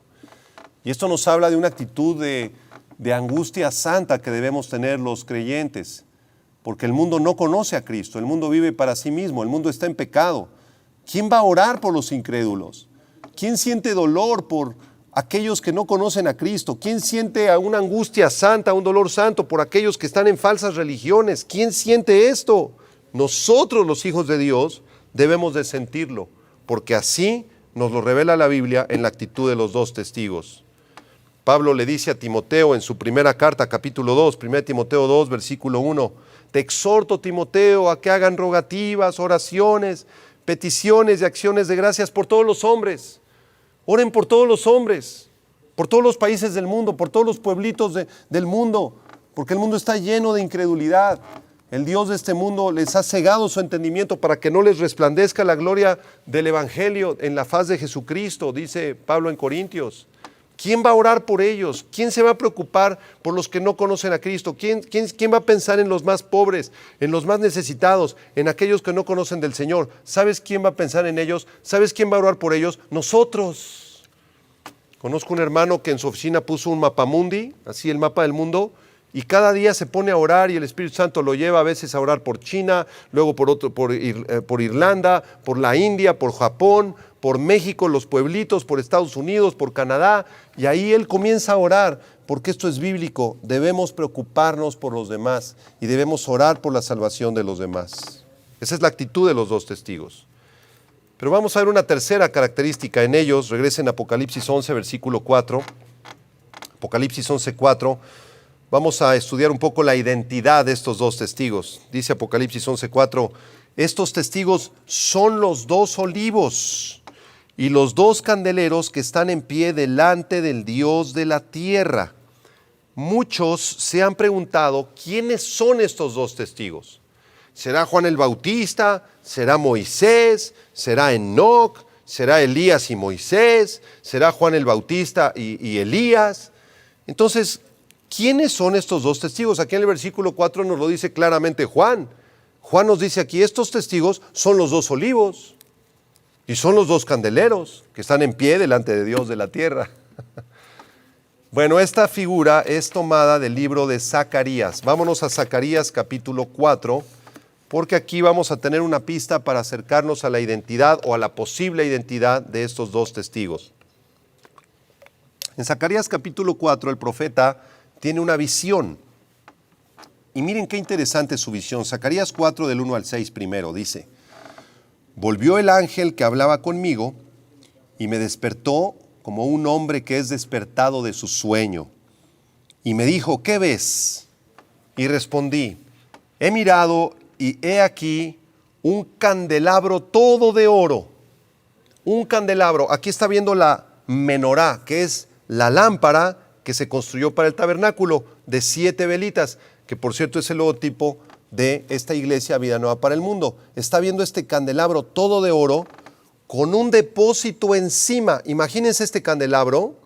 Y esto nos habla de una actitud de angustia santa que debemos tener los creyentes, porque el mundo no conoce a Cristo, el mundo vive para sí mismo, el mundo está en pecado. ¿Quién va a orar por los incrédulos? ¿Quién siente dolor por aquellos que no conocen a Cristo? ¿Quién siente una angustia santa, un dolor santo por aquellos que están en falsas religiones? ¿Quién siente esto? Nosotros, los hijos de Dios, debemos de sentirlo, porque así nos lo revela la Biblia en la actitud de los dos testigos. Pablo le dice a Timoteo en su primera carta, capítulo 2, 1 Timoteo 2, versículo 1, te exhorto, Timoteo, a que hagan rogativas, oraciones, peticiones y acciones de gracias por todos los hombres. Oren por todos los hombres, por todos los países del mundo, por todos los pueblitos del mundo, porque el mundo está lleno de incredulidad. El Dios de este mundo les ha cegado su entendimiento para que no les resplandezca la gloria del Evangelio en la faz de Jesucristo, dice Pablo en Corintios. ¿Quién va a orar por ellos? ¿Quién se va a preocupar por los que no conocen a Cristo? ¿Quién va a pensar en los más pobres, en los más necesitados, en aquellos que no conocen del Señor? ¿Sabes quién va a pensar en ellos? ¿Sabes quién va a orar por ellos? Nosotros. Conozco un hermano que en su oficina puso un mapamundi, así el mapa del mundo, y cada día se pone a orar y el Espíritu Santo lo lleva a veces a orar por China, luego por Irlanda, por la India, por Japón, por México, los pueblitos, por Estados Unidos, por Canadá, y ahí él comienza a orar, porque esto es bíblico. Debemos preocuparnos por los demás y debemos orar por la salvación de los demás. Esa es la actitud de los dos testigos. Pero vamos a ver una tercera característica en ellos. Regresen a Apocalipsis 11, versículo 4. Apocalipsis 11, 4. vamos a estudiar un poco la identidad de estos dos testigos. Dice Apocalipsis 11:4, estos testigos son los dos olivos y los dos candeleros que están en pie delante del Dios de la tierra. Muchos se han preguntado, ¿quiénes son estos dos testigos? ¿Será Juan el Bautista? ¿Será Moisés? ¿Será Enoc? ¿Será Elías y Moisés? ¿Será Juan el Bautista y Elías? Entonces, ¿quiénes son estos dos testigos? Aquí en el versículo 4 nos lo dice claramente Juan. Juan nos dice aquí, estos testigos son los dos olivos y son los dos candeleros que están en pie delante de Dios de la tierra. Bueno, esta figura es tomada del libro de Zacarías. Vámonos a Zacarías capítulo 4, porque aquí vamos a tener una pista para acercarnos a la identidad o a la posible identidad de estos dos testigos. En Zacarías capítulo 4 el profeta tiene una visión. Y miren qué interesante su visión. Zacarías 4 del 1 al 6 primero dice, volvió el ángel que hablaba conmigo y me despertó como un hombre que es despertado de su sueño. Y me dijo, ¿qué ves? Y respondí, he mirado y he aquí un candelabro todo de oro. Un candelabro, aquí está viendo la menorá, que es la lámpara que se construyó para el tabernáculo de 7 velitas, que por cierto es el logotipo de esta iglesia Vida Nueva para el Mundo. Está viendo este candelabro todo de oro con un depósito encima. Imagínense este candelabro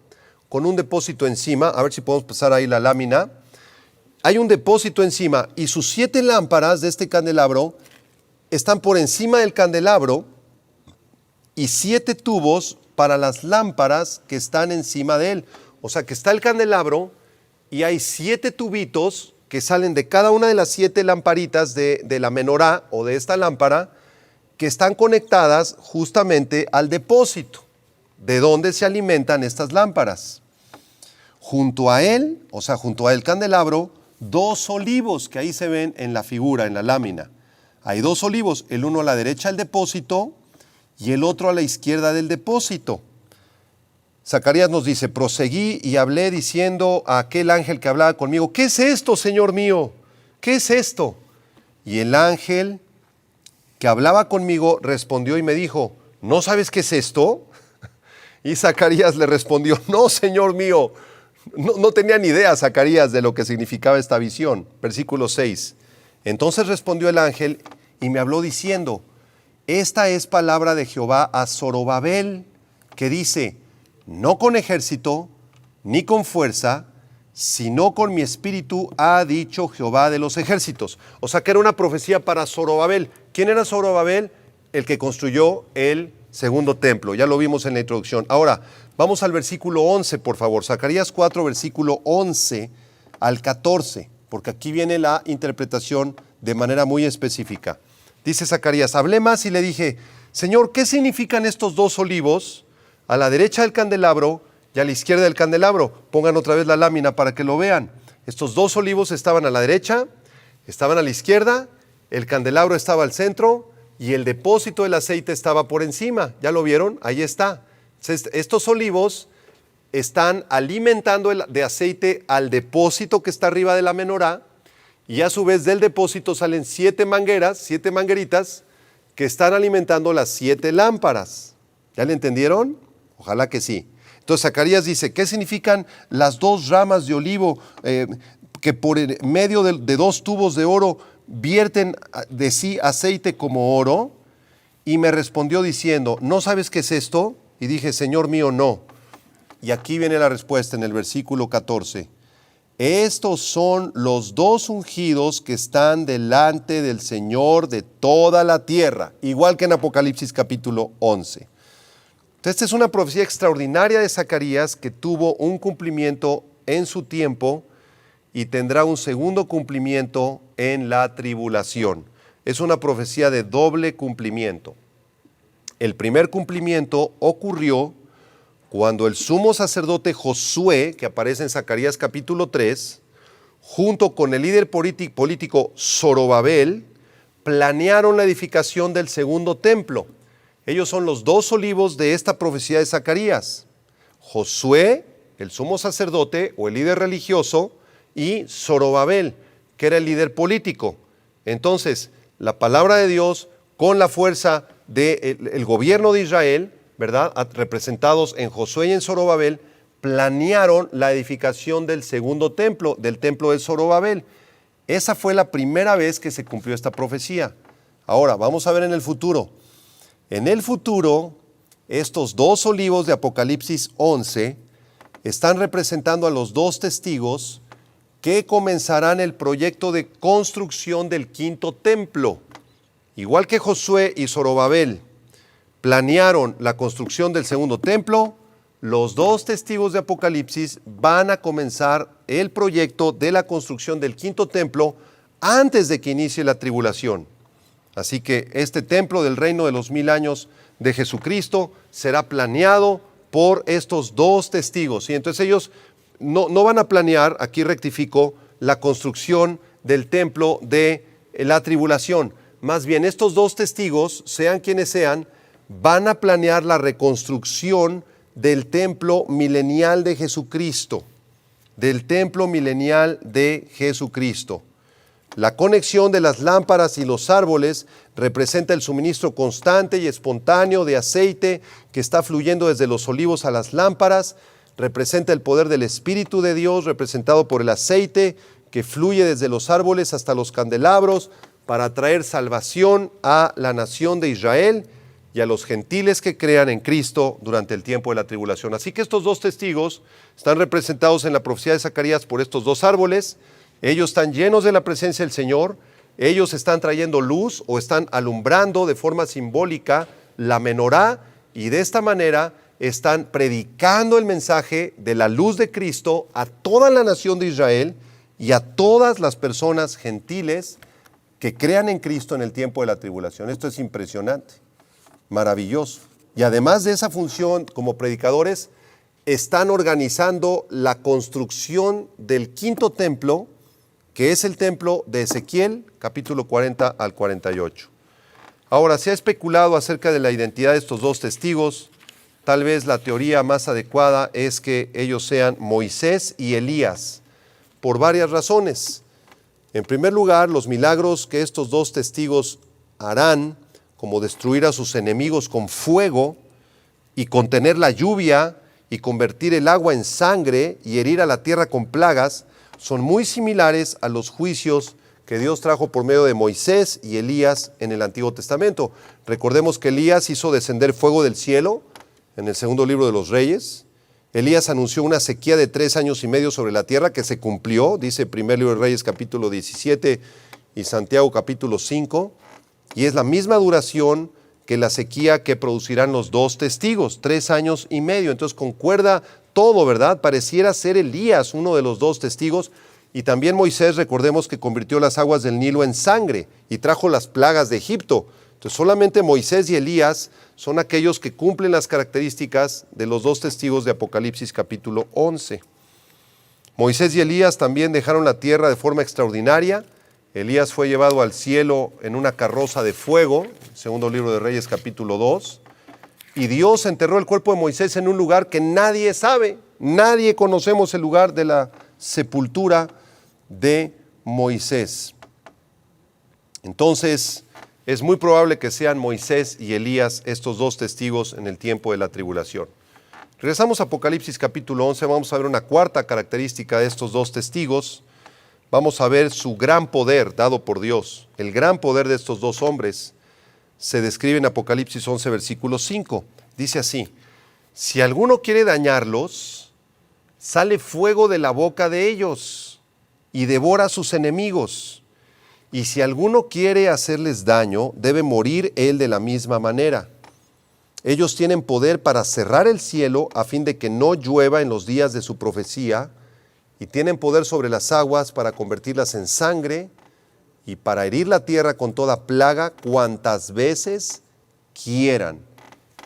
con un depósito encima. A ver si podemos pasar ahí la lámina. Hay un depósito encima y sus 7 lámparas de este candelabro están por encima del candelabro y 7 tubos para las lámparas que están encima de él. O sea que está el candelabro y hay 7 tubitos que salen de cada una de las 7 lamparitas de la menorá o de esta lámpara que están conectadas justamente al depósito de donde se alimentan estas lámparas. Junto a él, o sea, junto al candelabro, 2 olivos que ahí se ven en la figura, en la lámina. Hay 2 olivos, el uno a la derecha del depósito y el otro a la izquierda del depósito. Zacarías nos dice, proseguí y hablé diciendo a aquel ángel que hablaba conmigo, ¿qué es esto, Señor mío? ¿Qué es esto? Y el ángel que hablaba conmigo respondió y me dijo, ¿no sabes qué es esto? Y Zacarías le respondió, no, Señor mío. No tenía ni idea Zacarías de lo que significaba esta visión. Versículo 6. Entonces respondió el ángel y me habló diciendo, esta es palabra de Jehová a Zorobabel, que dice, no con ejército ni con fuerza, sino con mi espíritu, ha dicho Jehová de los ejércitos. O sea que era una profecía para Zorobabel. ¿Quién era Zorobabel? El que construyó el segundo templo. Ya lo vimos en la introducción. Ahora, vamos al versículo 11, por favor. Zacarías 4, versículo 11 al 14, porque aquí viene la interpretación de manera muy específica. Dice Zacarías, hablé más y le dije, Señor, ¿qué significan estos 2 olivos a la derecha del candelabro y a la izquierda del candelabro? Pongan otra vez la lámina para que lo vean. Estos 2 olivos estaban a la derecha, estaban a la izquierda, el candelabro estaba al centro y el depósito del aceite estaba por encima. ¿Ya lo vieron? Ahí está. Estos olivos están alimentando de aceite al depósito que está arriba de la menorá y a su vez del depósito salen 7 mangueras, 7 mangueritas que están alimentando las 7 lámparas. ¿Ya le entendieron? Ojalá que sí. Entonces Zacarías dice, ¿qué significan las 2 ramas de olivo que por medio de 2 tubos de oro vierten de sí aceite como oro? Y me respondió diciendo, ¿no sabes qué es esto? Y dije, Señor mío, no. Y aquí viene la respuesta en el versículo 14. Estos son los 2 ungidos que están delante del Señor de toda la tierra, igual que en Apocalipsis capítulo 11. Entonces, esta es una profecía extraordinaria de Zacarías que tuvo un cumplimiento en su tiempo y tendrá un segundo cumplimiento en la tribulación. Es una profecía de doble cumplimiento. El primer cumplimiento ocurrió cuando el sumo sacerdote Josué, que aparece en Zacarías capítulo 3, junto con el líder político Zorobabel, planearon la edificación del segundo templo. Ellos son los 2 olivos de esta profecía de Zacarías. Josué, el sumo sacerdote o el líder religioso, y Zorobabel, que era el líder político. Entonces, la palabra de Dios con la fuerza del gobierno de Israel, ¿verdad?, representados en Josué y en Zorobabel, planearon la edificación del segundo templo, del templo de Zorobabel. Esa fue la primera vez que se cumplió esta profecía. Ahora, vamos a ver en el futuro. En el futuro, estos dos olivos de Apocalipsis 11 están representando a los dos testigos que comenzarán el proyecto de construcción del quinto templo. Igual que Josué y Zorobabel planearon la construcción del segundo templo, los dos testigos de Apocalipsis van a comenzar el proyecto de la construcción del quinto templo antes de que inicie la tribulación. Así que este templo del reino de los 1000 años de Jesucristo será planeado por estos dos testigos. Y entonces ellos no van a planear, aquí rectifico, la construcción del templo de la tribulación. Más bien, estos dos testigos, sean quienes sean, van a planear la reconstrucción del templo milenial de Jesucristo. Del templo milenial de Jesucristo. La conexión de las lámparas y los árboles representa el suministro constante y espontáneo de aceite que está fluyendo desde los olivos a las lámparas. Representa el poder del Espíritu de Dios, representado por el aceite que fluye desde los árboles hasta los candelabros para traer salvación a la nación de Israel y a los gentiles que crean en Cristo durante el tiempo de la tribulación. Así que estos dos testigos están representados en la profecía de Zacarías por estos dos árboles. Ellos están llenos de la presencia del Señor. Ellos están trayendo luz o están alumbrando de forma simbólica la menorá, y de esta manera están predicando el mensaje de la luz de Cristo a toda la nación de Israel y a todas las personas gentiles que crean en Cristo en el tiempo de la tribulación. Esto es impresionante. Maravilloso. Y además de esa función como predicadores, están organizando la construcción del quinto templo, que es el templo de Ezequiel, capítulo 40 al 48. Ahora, se ha especulado acerca de la identidad de estos dos testigos. Tal vez la teoría más adecuada es que ellos sean Moisés y Elías, por varias razones. En primer lugar, los milagros que estos dos testigos harán, como destruir a sus enemigos con fuego y contener la lluvia y convertir el agua en sangre y herir a la tierra con plagas, son muy similares a los juicios que Dios trajo por medio de Moisés y Elías en el Antiguo Testamento. Recordemos que Elías hizo descender fuego del cielo en el segundo libro de los Reyes. Elías anunció una sequía de 3 años y medio sobre la tierra que se cumplió, dice primer libro de Reyes capítulo 17 y Santiago capítulo 5. Y es la misma duración que la sequía que producirán los dos testigos, 3 años y medio. Entonces concuerda todo, ¿verdad? Pareciera ser Elías uno de los dos testigos. Y también Moisés, recordemos que convirtió las aguas del Nilo en sangre y trajo las plagas de Egipto. Entonces solamente Moisés y Elías son aquellos que cumplen las características de los dos testigos de Apocalipsis capítulo 11. Moisés y Elías también dejaron la tierra de forma extraordinaria. Elías fue llevado al cielo en una carroza de fuego, segundo libro de Reyes capítulo 2, y Dios enterró el cuerpo de Moisés en un lugar que nadie sabe, nadie conocemos el lugar de la sepultura de Moisés. Entonces, es muy probable que sean Moisés y Elías estos dos testigos en el tiempo de la tribulación. Regresamos a Apocalipsis capítulo 11, vamos a ver una cuarta característica de estos dos testigos. Vamos a ver su gran poder dado por Dios. El gran poder de estos dos hombres se describe en Apocalipsis 11, versículo 5. Dice así: si alguno quiere dañarlos, sale fuego de la boca de ellos y devora a sus enemigos. Y si alguno quiere hacerles daño, debe morir él de la misma manera. Ellos tienen poder para cerrar el cielo a fin de que no llueva en los días de su profecía, y tienen poder sobre las aguas para convertirlas en sangre y para herir la tierra con toda plaga cuantas veces quieran.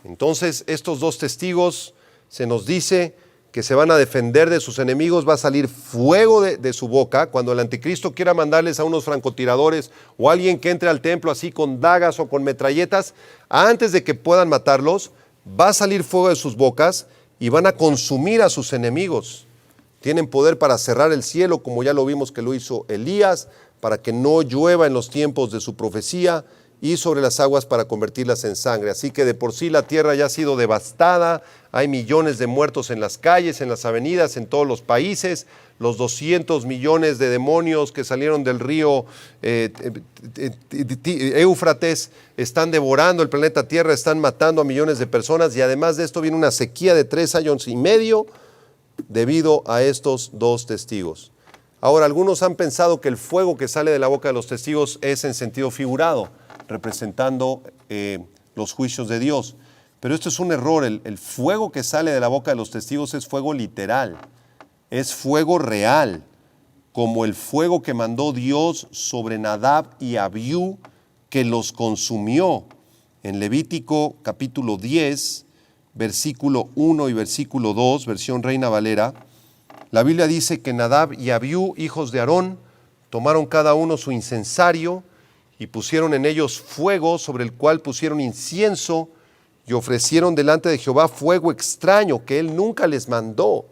Entonces, estos dos testigos, se nos dice que se van a defender de sus enemigos, va a salir fuego de su boca. Cuando el anticristo quiera mandarles a unos francotiradores o alguien que entre al templo así con dagas o con metralletas, antes de que puedan matarlos, va a salir fuego de sus bocas y van a consumir a sus enemigos. Tienen poder para cerrar el cielo, como ya lo vimos que lo hizo Elías, para que no llueva en los tiempos de su profecía, y sobre las aguas para convertirlas en sangre. Así que de por sí la tierra ya ha sido devastada, hay millones de muertos en las calles, en las avenidas, en todos los países, los 200 millones de demonios que salieron del río Éufrates están devorando el planeta Tierra, están matando a millones de personas, y además de esto viene una sequía de 3 años y medio debido a estos dos testigos. Ahora, algunos han pensado que el fuego que sale de la boca de los testigos es en sentido figurado, representando los juicios de Dios. Pero esto es un error. El fuego que sale de la boca de los testigos es fuego literal, es fuego real, como el fuego que mandó Dios sobre Nadab y Abiú, que los consumió. En Levítico capítulo 10, versículo 1 y versículo 2, versión Reina Valera, la Biblia dice que Nadab y Abiú, hijos de Aarón, tomaron cada uno su incensario y pusieron en ellos fuego, sobre el cual pusieron incienso, y ofrecieron delante de Jehová fuego extraño que él nunca les mandó.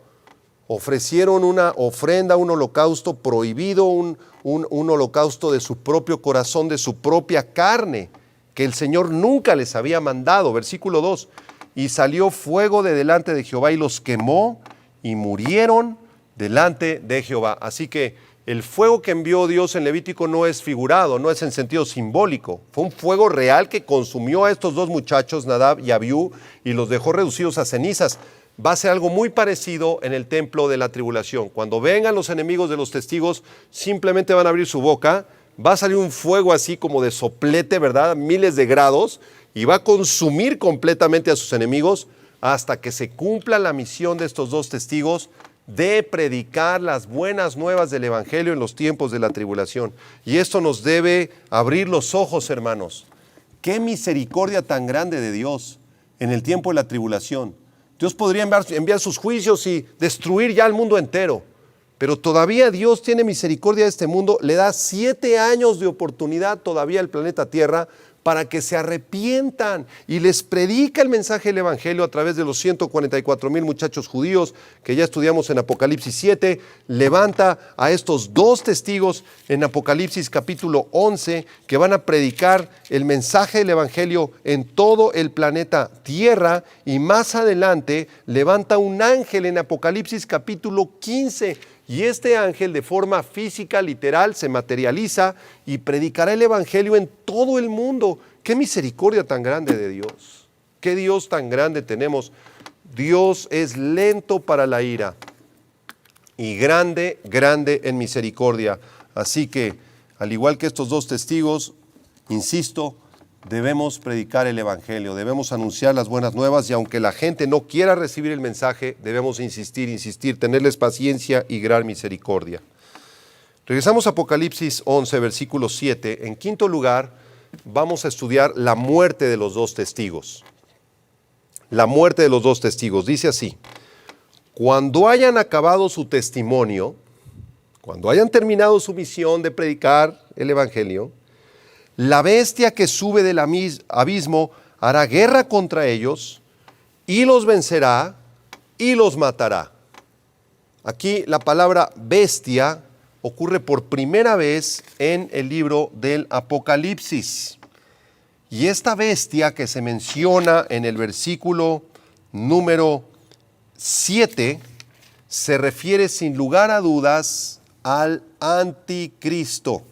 Ofrecieron una ofrenda, un holocausto prohibido, un holocausto de su propio corazón, de su propia carne, que el Señor nunca les había mandado. Versículo 2, y salió fuego de delante de Jehová y los quemó, y murieron delante de Jehová. Así que el fuego que envió Dios en Levítico no es figurado, no es en sentido simbólico. Fue un fuego real que consumió a estos dos muchachos, Nadab y Abiú, y los dejó reducidos a cenizas. Va a ser algo muy parecido en el templo de la tribulación. Cuando vengan los enemigos de los testigos, simplemente van a abrir su boca, va a salir un fuego así como de soplete, ¿verdad? Miles de grados, y va a consumir completamente a sus enemigos hasta que se cumpla la misión de estos dos testigos de predicar las buenas nuevas del Evangelio en los tiempos de la tribulación. Y esto nos debe abrir los ojos, hermanos. Qué misericordia tan grande de Dios en el tiempo de la tribulación. Dios podría enviar sus juicios y destruir ya el mundo entero, pero todavía Dios tiene misericordia de este mundo, le da 7 años de oportunidad todavía al planeta Tierra para que se arrepientan, y les predica el mensaje del Evangelio a través de los 144,000 muchachos judíos que ya estudiamos en Apocalipsis 7, levanta a estos dos testigos en Apocalipsis capítulo 11 que van a predicar el mensaje del Evangelio en todo el planeta Tierra, y más adelante levanta un ángel en Apocalipsis capítulo 15, y este ángel de forma física, literal, se materializa y predicará el Evangelio en todo el mundo. ¡Qué misericordia tan grande de Dios! ¡Qué Dios tan grande tenemos! Dios es lento para la ira y grande, grande en misericordia. Así que, al igual que estos dos testigos, insisto, debemos predicar el Evangelio, debemos anunciar las buenas nuevas, y aunque la gente no quiera recibir el mensaje, debemos insistir, tenerles paciencia y gran misericordia. Regresamos a Apocalipsis 11, versículo 7. En quinto lugar, vamos a estudiar la muerte de los dos testigos. La muerte de los dos testigos. Dice así: cuando hayan acabado su testimonio, cuando hayan terminado su misión de predicar el Evangelio, la bestia que sube del abismo hará guerra contra ellos y los vencerá y los matará. Aquí la palabra bestia ocurre por primera vez en el libro del Apocalipsis. Y esta bestia que se menciona en el versículo número 7 se refiere sin lugar a dudas al anticristo.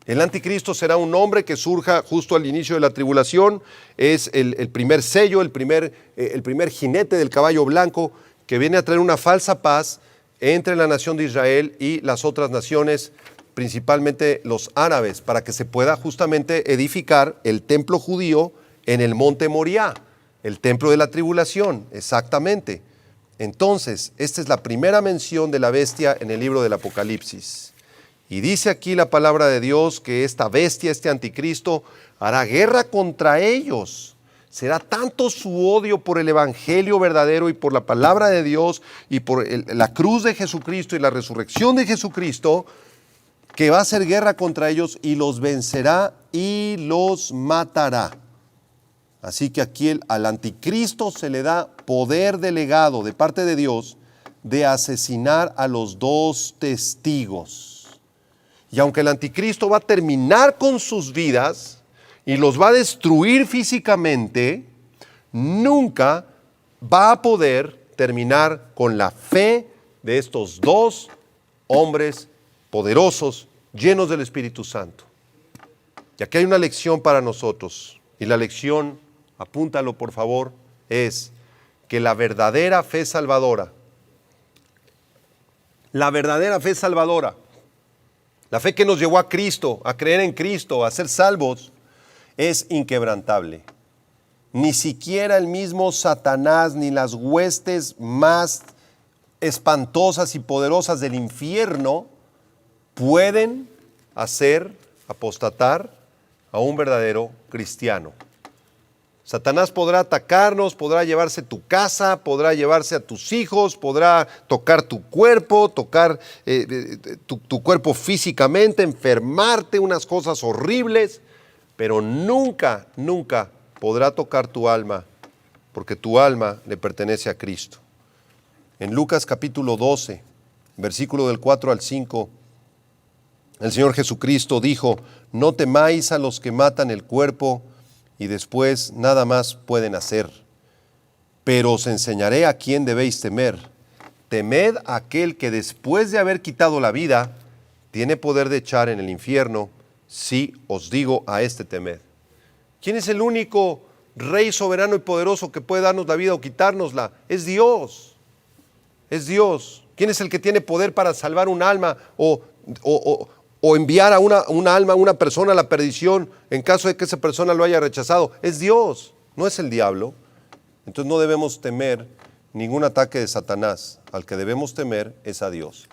El anticristo será un hombre que surja justo al inicio de la tribulación, es el primer sello, el primer jinete del caballo blanco, que viene a traer una falsa paz entre la nación de Israel y las otras naciones, principalmente los árabes, para que se pueda justamente edificar el templo judío en el monte Moriah, el templo de la tribulación, exactamente. Entonces, esta es la primera mención de la bestia en el libro del Apocalipsis. Y dice aquí la palabra de Dios que esta bestia, este anticristo, hará guerra contra ellos. Será tanto su odio por el Evangelio verdadero y por la palabra de Dios y por la cruz de Jesucristo y la resurrección de Jesucristo, que va a hacer guerra contra ellos y los vencerá y los matará. Así que aquí al anticristo se le da poder delegado de parte de Dios de asesinar a los dos testigos. Y aunque el anticristo va a terminar con sus vidas y los va a destruir físicamente, nunca va a poder terminar con la fe de estos dos hombres poderosos, llenos del Espíritu Santo. Y aquí hay una lección para nosotros, y la lección, apúntalo por favor, es que la verdadera fe salvadora, la fe que nos llevó a Cristo, a creer en Cristo, a ser salvos, es inquebrantable. Ni siquiera el mismo Satanás, ni las huestes más espantosas y poderosas del infierno pueden hacer apostatar a un verdadero cristiano. Satanás podrá atacarnos, podrá llevarse tu casa, podrá llevarse a tus hijos, podrá tocar tu cuerpo, tocar tu cuerpo físicamente, enfermarte, unas cosas horribles, pero nunca, nunca podrá tocar tu alma, porque tu alma le pertenece a Cristo. En Lucas capítulo 12, versículo del 4 al 5, el Señor Jesucristo dijo: no temáis a los que matan el cuerpo y después nada más pueden hacer, pero os enseñaré a quién debéis temer. Temed a aquel que después de haber quitado la vida, tiene poder de echar en el infierno. Sí, os digo, a este temed. ¿Quién es el único Rey soberano y poderoso que puede darnos la vida o quitárnosla? Es Dios. Es Dios. ¿Quién es el que tiene poder para salvar un alma o enviar a una alma, a una persona a la perdición en caso de que esa persona lo haya rechazado? Es Dios, no es el diablo. Entonces no debemos temer ningún ataque de Satanás. Al que debemos temer es a Dios.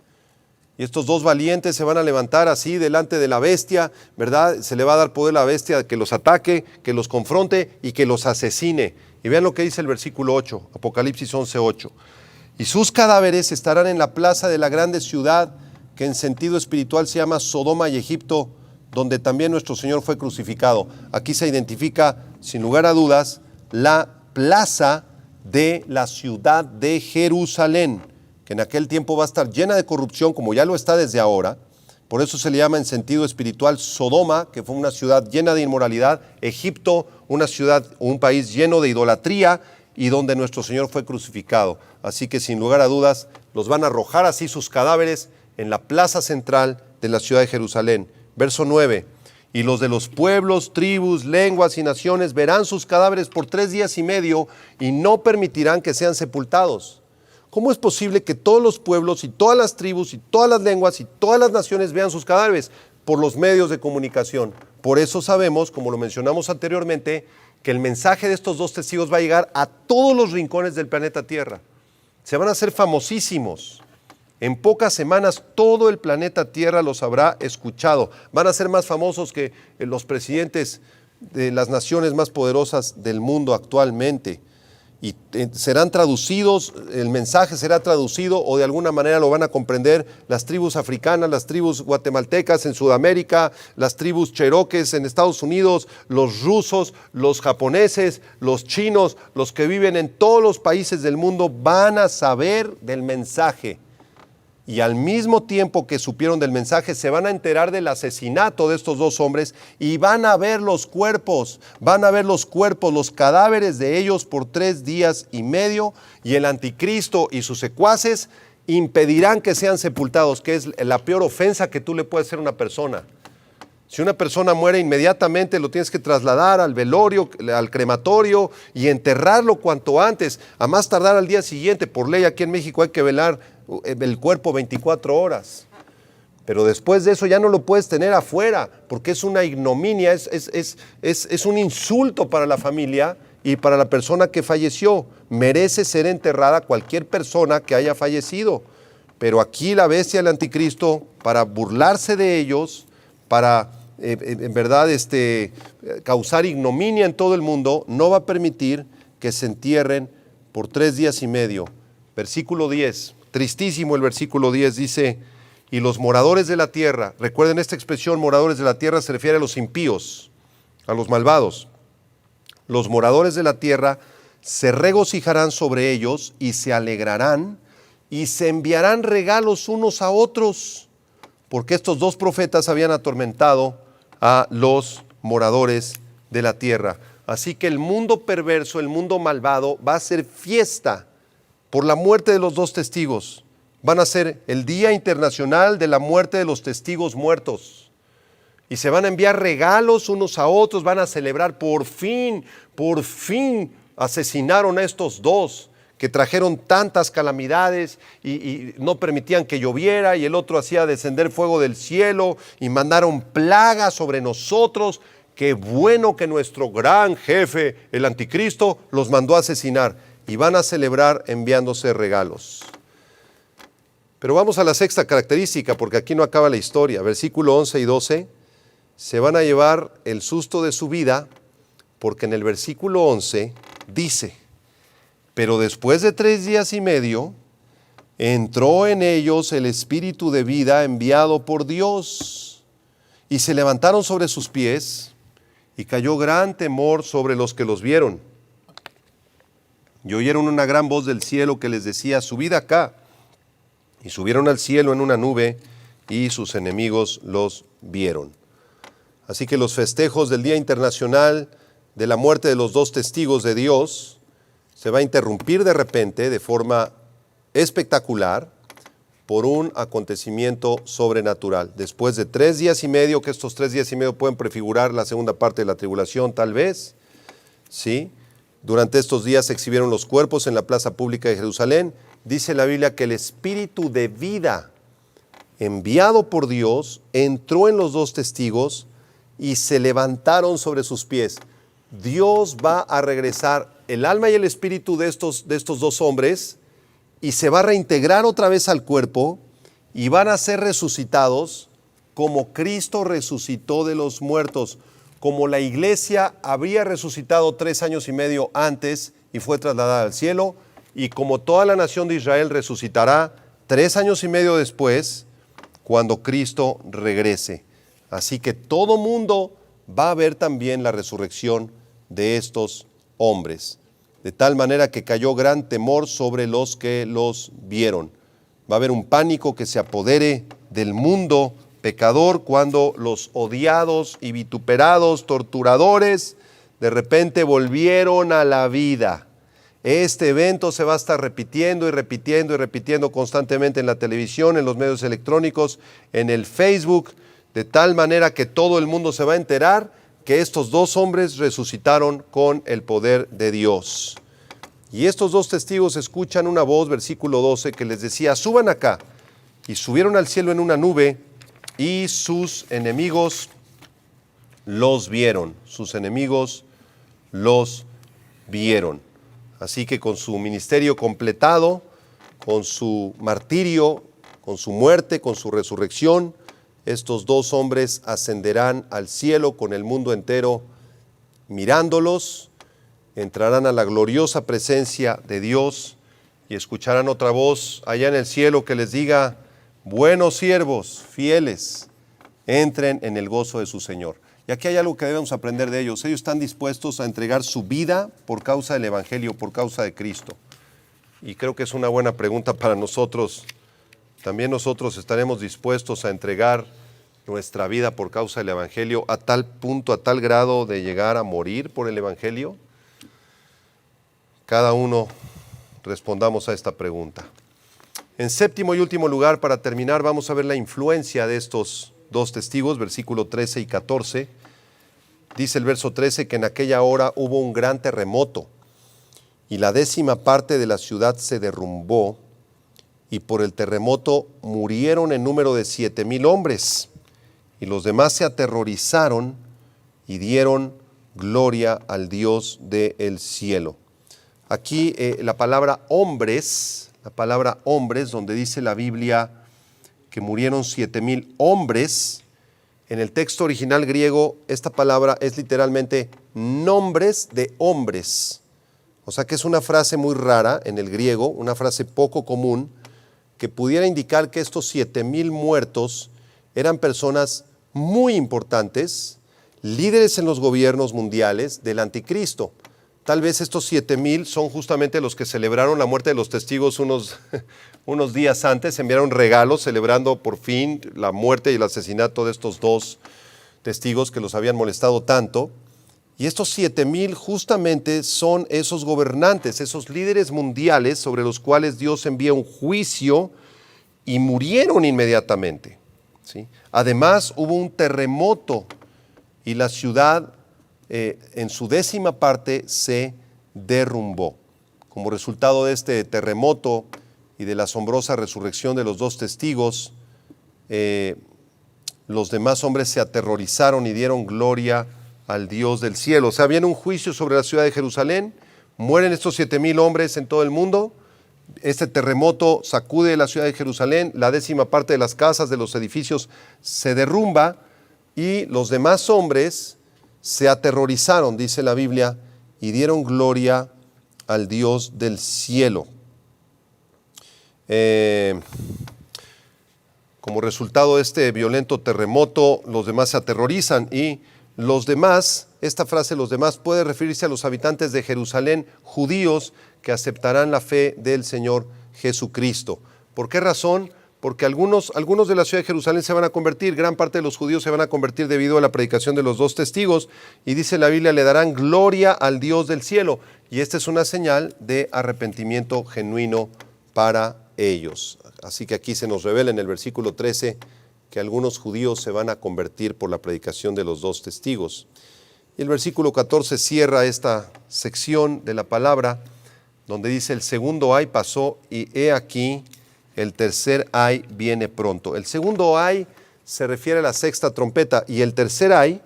Y estos dos valientes se van a levantar así delante de la bestia, ¿verdad? Se le va a dar poder a la bestia que los ataque, que los confronte y que los asesine. Y vean lo que dice el versículo 8, Apocalipsis 11:8. Y sus cadáveres estarán en la plaza de la grande ciudad, que en sentido espiritual se llama Sodoma y Egipto, donde también nuestro Señor fue crucificado. Aquí se identifica, sin lugar a dudas, la plaza de la ciudad de Jerusalén, que en aquel tiempo va a estar llena de corrupción, como ya lo está desde ahora. Por eso se le llama en sentido espiritual Sodoma, que fue una ciudad llena de inmoralidad, Egipto, una ciudad, un país lleno de idolatría, y donde nuestro Señor fue crucificado. Así que sin lugar a dudas, los van a arrojar así sus cadáveres en la plaza central de la ciudad de Jerusalén. Verso 9. Y los de los pueblos, tribus, lenguas y naciones verán sus cadáveres por 3 días y medio y no permitirán que sean sepultados. ¿Cómo es posible que todos los pueblos y todas las tribus y todas las lenguas y todas las naciones vean sus cadáveres? Por los medios de comunicación. Por eso sabemos, como lo mencionamos anteriormente, que el mensaje de estos dos testigos va a llegar a todos los rincones del planeta Tierra. Se van a hacer famosísimos. En pocas semanas todo el planeta Tierra los habrá escuchado. Van a ser más famosos que los presidentes de las naciones más poderosas del mundo actualmente. Y serán traducidos, el mensaje será traducido o de alguna manera lo van a comprender las tribus africanas, las tribus guatemaltecas en Sudamérica, las tribus cheroques en Estados Unidos, los rusos, los japoneses, los chinos, los que viven en todos los países del mundo van a saber del mensaje. Y al mismo tiempo que supieron del mensaje, se van a enterar del asesinato de estos dos hombres y van a ver los cuerpos, los cadáveres de ellos por 3 días y medio, y el anticristo y sus secuaces impedirán que sean sepultados, que es la peor ofensa que tú le puedes hacer a una persona. Si una persona muere, inmediatamente lo tienes que trasladar al velorio, al crematorio y enterrarlo cuanto antes, a más tardar al día siguiente. Por ley aquí en México hay que velar el cuerpo 24 horas. Pero después de eso ya no lo puedes tener afuera, porque es una ignominia, es un insulto para la familia y para la persona que falleció. Merece ser enterrada cualquier persona que haya fallecido. Pero aquí la bestia del anticristo, para burlarse de ellos, para en verdad causar ignominia en todo el mundo, no va a permitir que se entierren por 3 días y medio. Versículo 10, tristísimo el versículo 10, dice: y los moradores de la tierra, recuerden esta expresión, moradores de la tierra, se refiere a los impíos, a los malvados. Los moradores de la tierra se regocijarán sobre ellos y se alegrarán y se enviarán regalos unos a otros, porque estos dos profetas habían atormentado a los moradores de la tierra. Así que el mundo perverso, el mundo malvado, va a hacer fiesta por la muerte de los dos testigos. Van a ser el Día Internacional de la Muerte de los Testigos Muertos. Y se van a enviar regalos unos a otros, van a celebrar por fin asesinaron a estos dos que trajeron tantas calamidades y no permitían que lloviera, y el otro hacía descender fuego del cielo y mandaron plagas sobre nosotros. Qué bueno que nuestro gran jefe, el anticristo, los mandó a asesinar, y van a celebrar enviándose regalos. Pero vamos a la sexta característica, porque aquí no acaba la historia. Versículo 11 y 12, se van a llevar el susto de su vida, porque en el versículo 11 dice: pero después de 3 días y medio, entró en ellos el espíritu de vida enviado por Dios, y se levantaron sobre sus pies, y cayó gran temor sobre los que los vieron. Y oyeron una gran voz del cielo que les decía: subid acá. Y subieron al cielo en una nube, y sus enemigos los vieron. Así que los festejos del Día Internacional de la muerte de los dos testigos de Dios se va a interrumpir de repente, de forma espectacular, por un acontecimiento sobrenatural. Después de 3 días y medio, que estos 3 días y medio pueden prefigurar la segunda parte de la tribulación, tal vez, ¿sí? Durante estos días se exhibieron los cuerpos en la plaza pública de Jerusalén. Dice la Biblia que el espíritu de vida enviado por Dios entró en los dos testigos y se levantaron sobre sus pies. Dios va a regresar el alma y el espíritu de estos dos hombres, y se va a reintegrar otra vez al cuerpo, y van a ser resucitados como Cristo resucitó de los muertos, como la iglesia habría resucitado 3 años y medio antes y fue trasladada al cielo, y como toda la nación de Israel resucitará 3 años y medio después, cuando Cristo regrese. Así que todo mundo va a ver también la resurrección de estos hombres, de tal manera que cayó gran temor sobre los que los vieron. Va a haber un pánico que se apodere del mundo pecador cuando los odiados y vituperados torturadores de repente volvieron a la vida. Este evento se va a estar repitiendo y repitiendo y repitiendo constantemente en la televisión, en los medios electrónicos, en el Facebook, de tal manera que todo el mundo se va a enterar que estos dos hombres resucitaron con el poder de Dios. Y estos dos testigos escuchan una voz, versículo 12, que les decía: suban acá. Y subieron al cielo en una nube, y sus enemigos los vieron. Sus enemigos los vieron. Así que con su ministerio completado, con su martirio, con su muerte, con su resurrección, estos dos hombres ascenderán al cielo con el mundo entero mirándolos, entrarán a la gloriosa presencia de Dios y escucharán otra voz allá en el cielo que les diga: buenos siervos, fieles, entren en el gozo de su Señor. Y aquí hay algo que debemos aprender de ellos. Ellos están dispuestos a entregar su vida por causa del Evangelio, por causa de Cristo. Y creo que es una buena pregunta para nosotros. ¿También nosotros estaremos dispuestos a entregar nuestra vida por causa del Evangelio a tal punto, a tal grado de llegar a morir por el Evangelio? Cada uno respondamos a esta pregunta. En séptimo y último lugar, para terminar, vamos a ver la influencia de estos dos testigos, versículo 13 y 14. Dice el verso 13 que en aquella hora hubo un gran terremoto y la 10ª parte de la ciudad se derrumbó, y por el terremoto murieron en número de 7,000 hombres, y los demás se aterrorizaron y dieron gloria al Dios del cielo. Aquí la palabra hombres, donde dice la Biblia que murieron 7,000 hombres, en el texto original griego esta palabra es literalmente nombres de hombres. O sea que es una frase muy rara en el griego, una frase poco común, que pudiera indicar que estos 7,000 muertos eran personas muy importantes, líderes en los gobiernos mundiales del anticristo. Tal vez estos 7,000 son justamente los que celebraron la muerte de los testigos unos días antes enviaron regalos celebrando por fin la muerte y el asesinato de estos dos testigos que los habían molestado tanto. Y estos 7,000 justamente son esos gobernantes, esos líderes mundiales sobre los cuales Dios envía un juicio y murieron inmediatamente, ¿sí? Además hubo un terremoto y la ciudad en su 10ª parte se derrumbó. Como resultado de este terremoto y de la asombrosa resurrección de los dos testigos, los demás hombres se aterrorizaron y dieron gloria al Dios del cielo. O sea, viene un juicio sobre la ciudad de Jerusalén, mueren estos 7,000 hombres en todo el mundo, este terremoto sacude la ciudad de Jerusalén, la 10ª parte de las casas, de los edificios se derrumba y los demás hombres se aterrorizaron, dice la Biblia, y dieron gloria al Dios del cielo. Como resultado de este violento terremoto, los demás se aterrorizan y los demás, esta frase los demás puede referirse a los habitantes de Jerusalén, judíos que aceptarán la fe del Señor Jesucristo. ¿Por qué razón? Porque algunos de la ciudad de Jerusalén se van a convertir, gran parte de los judíos se van a convertir debido a la predicación de los dos testigos, y dice la Biblia, le darán gloria al Dios del cielo, y esta es una señal de arrepentimiento genuino para ellos. Así que aquí se nos revela en el versículo 13 que algunos judíos se van a convertir por la predicación de los dos testigos. Y el versículo 14 cierra esta sección de la palabra, donde dice, el segundo ay pasó y he aquí, el tercer ay viene pronto. El segundo ay se refiere a la 6ª trompeta y el tercer ay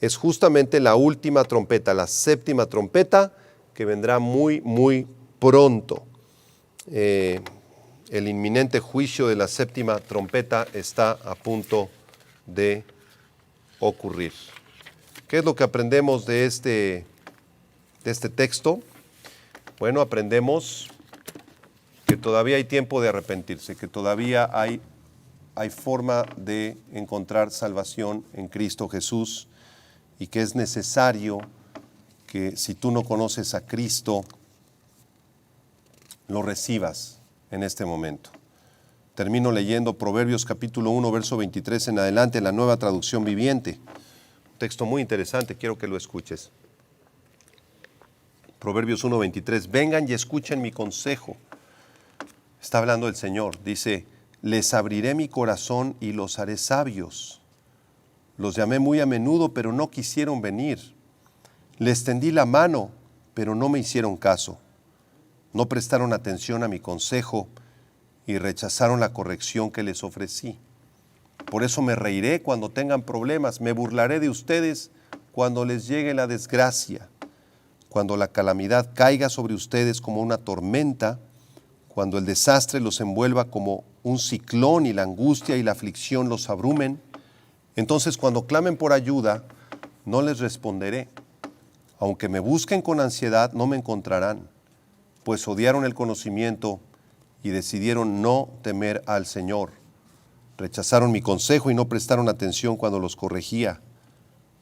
es justamente la última trompeta, la 7ª trompeta que vendrá muy, muy pronto. El inminente juicio de la 7ª trompeta está a punto de ocurrir. ¿Qué es lo que aprendemos de este texto? Bueno, aprendemos que todavía hay tiempo de arrepentirse, que todavía hay forma de encontrar salvación en Cristo Jesús y que es necesario que si tú no conoces a Cristo, lo recibas en este momento. Termino leyendo Proverbios capítulo 1, verso 23 en adelante, en la Nueva Traducción Viviente. Un texto muy interesante, quiero que lo escuches. Proverbios 1, 23, vengan y escuchen mi consejo. Está hablando el Señor, dice, les abriré mi corazón y los haré sabios. Los llamé muy a menudo, pero no quisieron venir. Les tendí la mano, pero no me hicieron caso. No prestaron atención a mi consejo y rechazaron la corrección que les ofrecí. Por eso me reiré cuando tengan problemas, me burlaré de ustedes cuando les llegue la desgracia, cuando la calamidad caiga sobre ustedes como una tormenta, cuando el desastre los envuelva como un ciclón y la angustia y la aflicción los abrumen. Entonces cuando clamen por ayuda, no les responderé. Aunque me busquen con ansiedad, no me encontrarán, pues odiaron el conocimiento y decidieron no temer al Señor. Rechazaron mi consejo y no prestaron atención cuando los corregía.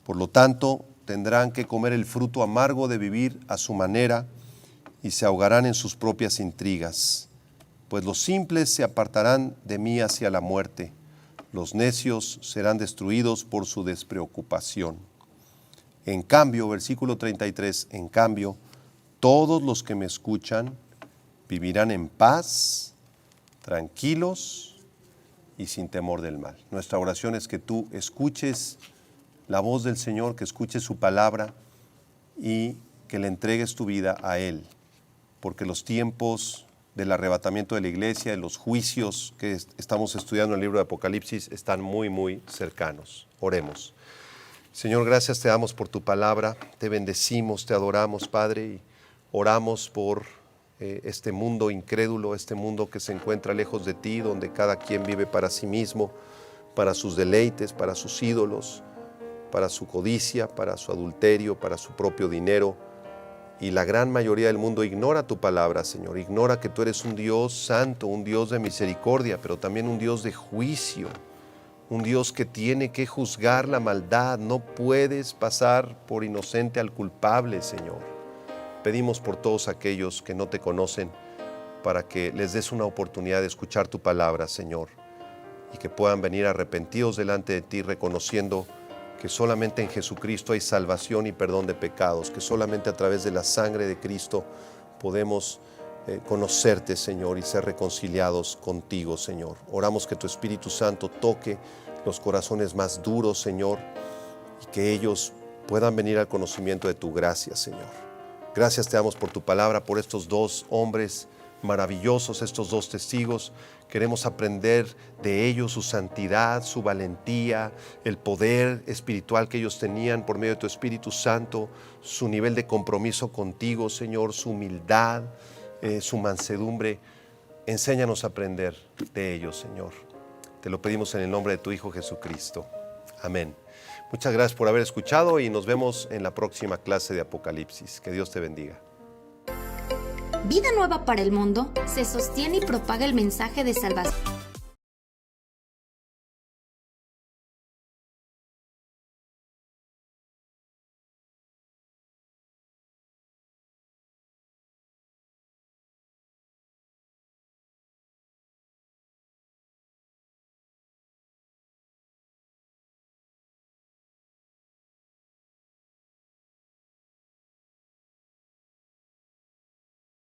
Por lo tanto, tendrán que comer el fruto amargo de vivir a su manera y se ahogarán en sus propias intrigas. Pues los simples se apartarán de mí hacia la muerte. Los necios serán destruidos por su despreocupación. En cambio, versículo 33, en cambio, todos los que me escuchan vivirán en paz, tranquilos y sin temor del mal. Nuestra oración es que tú escuches la voz del Señor, que escuches su palabra y que le entregues tu vida a Él, porque los tiempos del arrebatamiento de la iglesia, de los juicios que estamos estudiando en el libro de Apocalipsis están muy, muy cercanos. Oremos. Señor, gracias te damos por tu palabra, te bendecimos, te adoramos, Padre, y oramos por este mundo incrédulo, este mundo que se encuentra lejos de ti, donde cada quien vive para sí mismo, para sus deleites, para sus ídolos, para su codicia, para su adulterio, para su propio dinero. Y la gran mayoría del mundo ignora tu palabra, Señor, ignora que tú eres un Dios santo, un Dios de misericordia, pero también un Dios de juicio, un Dios que tiene que juzgar la maldad. No puedes pasar por inocente al culpable, Señor. Pedimos por todos aquellos que no te conocen, para que les des una oportunidad de escuchar tu palabra, Señor, y que puedan venir arrepentidos delante de ti, reconociendo que solamente en Jesucristo hay salvación y perdón de pecados, que solamente a través de la sangre de Cristo podemos conocerte, Señor, y ser reconciliados contigo, Señor. Oramos que tu Espíritu Santo toque los corazones más duros, Señor, y que ellos puedan venir al conocimiento de tu gracia, Señor. Gracias te damos por tu palabra, por estos dos hombres maravillosos, estos dos testigos. Queremos aprender de ellos su santidad, su valentía, el poder espiritual que ellos tenían por medio de tu Espíritu Santo, su nivel de compromiso contigo, Señor, su humildad, su mansedumbre. Enséñanos a aprender de ellos, Señor. Te lo pedimos en el nombre de tu Hijo Jesucristo. Amén. Muchas gracias por haber escuchado y nos vemos en la próxima clase de Apocalipsis. Que Dios te bendiga. Vida Nueva para el Mundo se sostiene y propaga el mensaje de salvación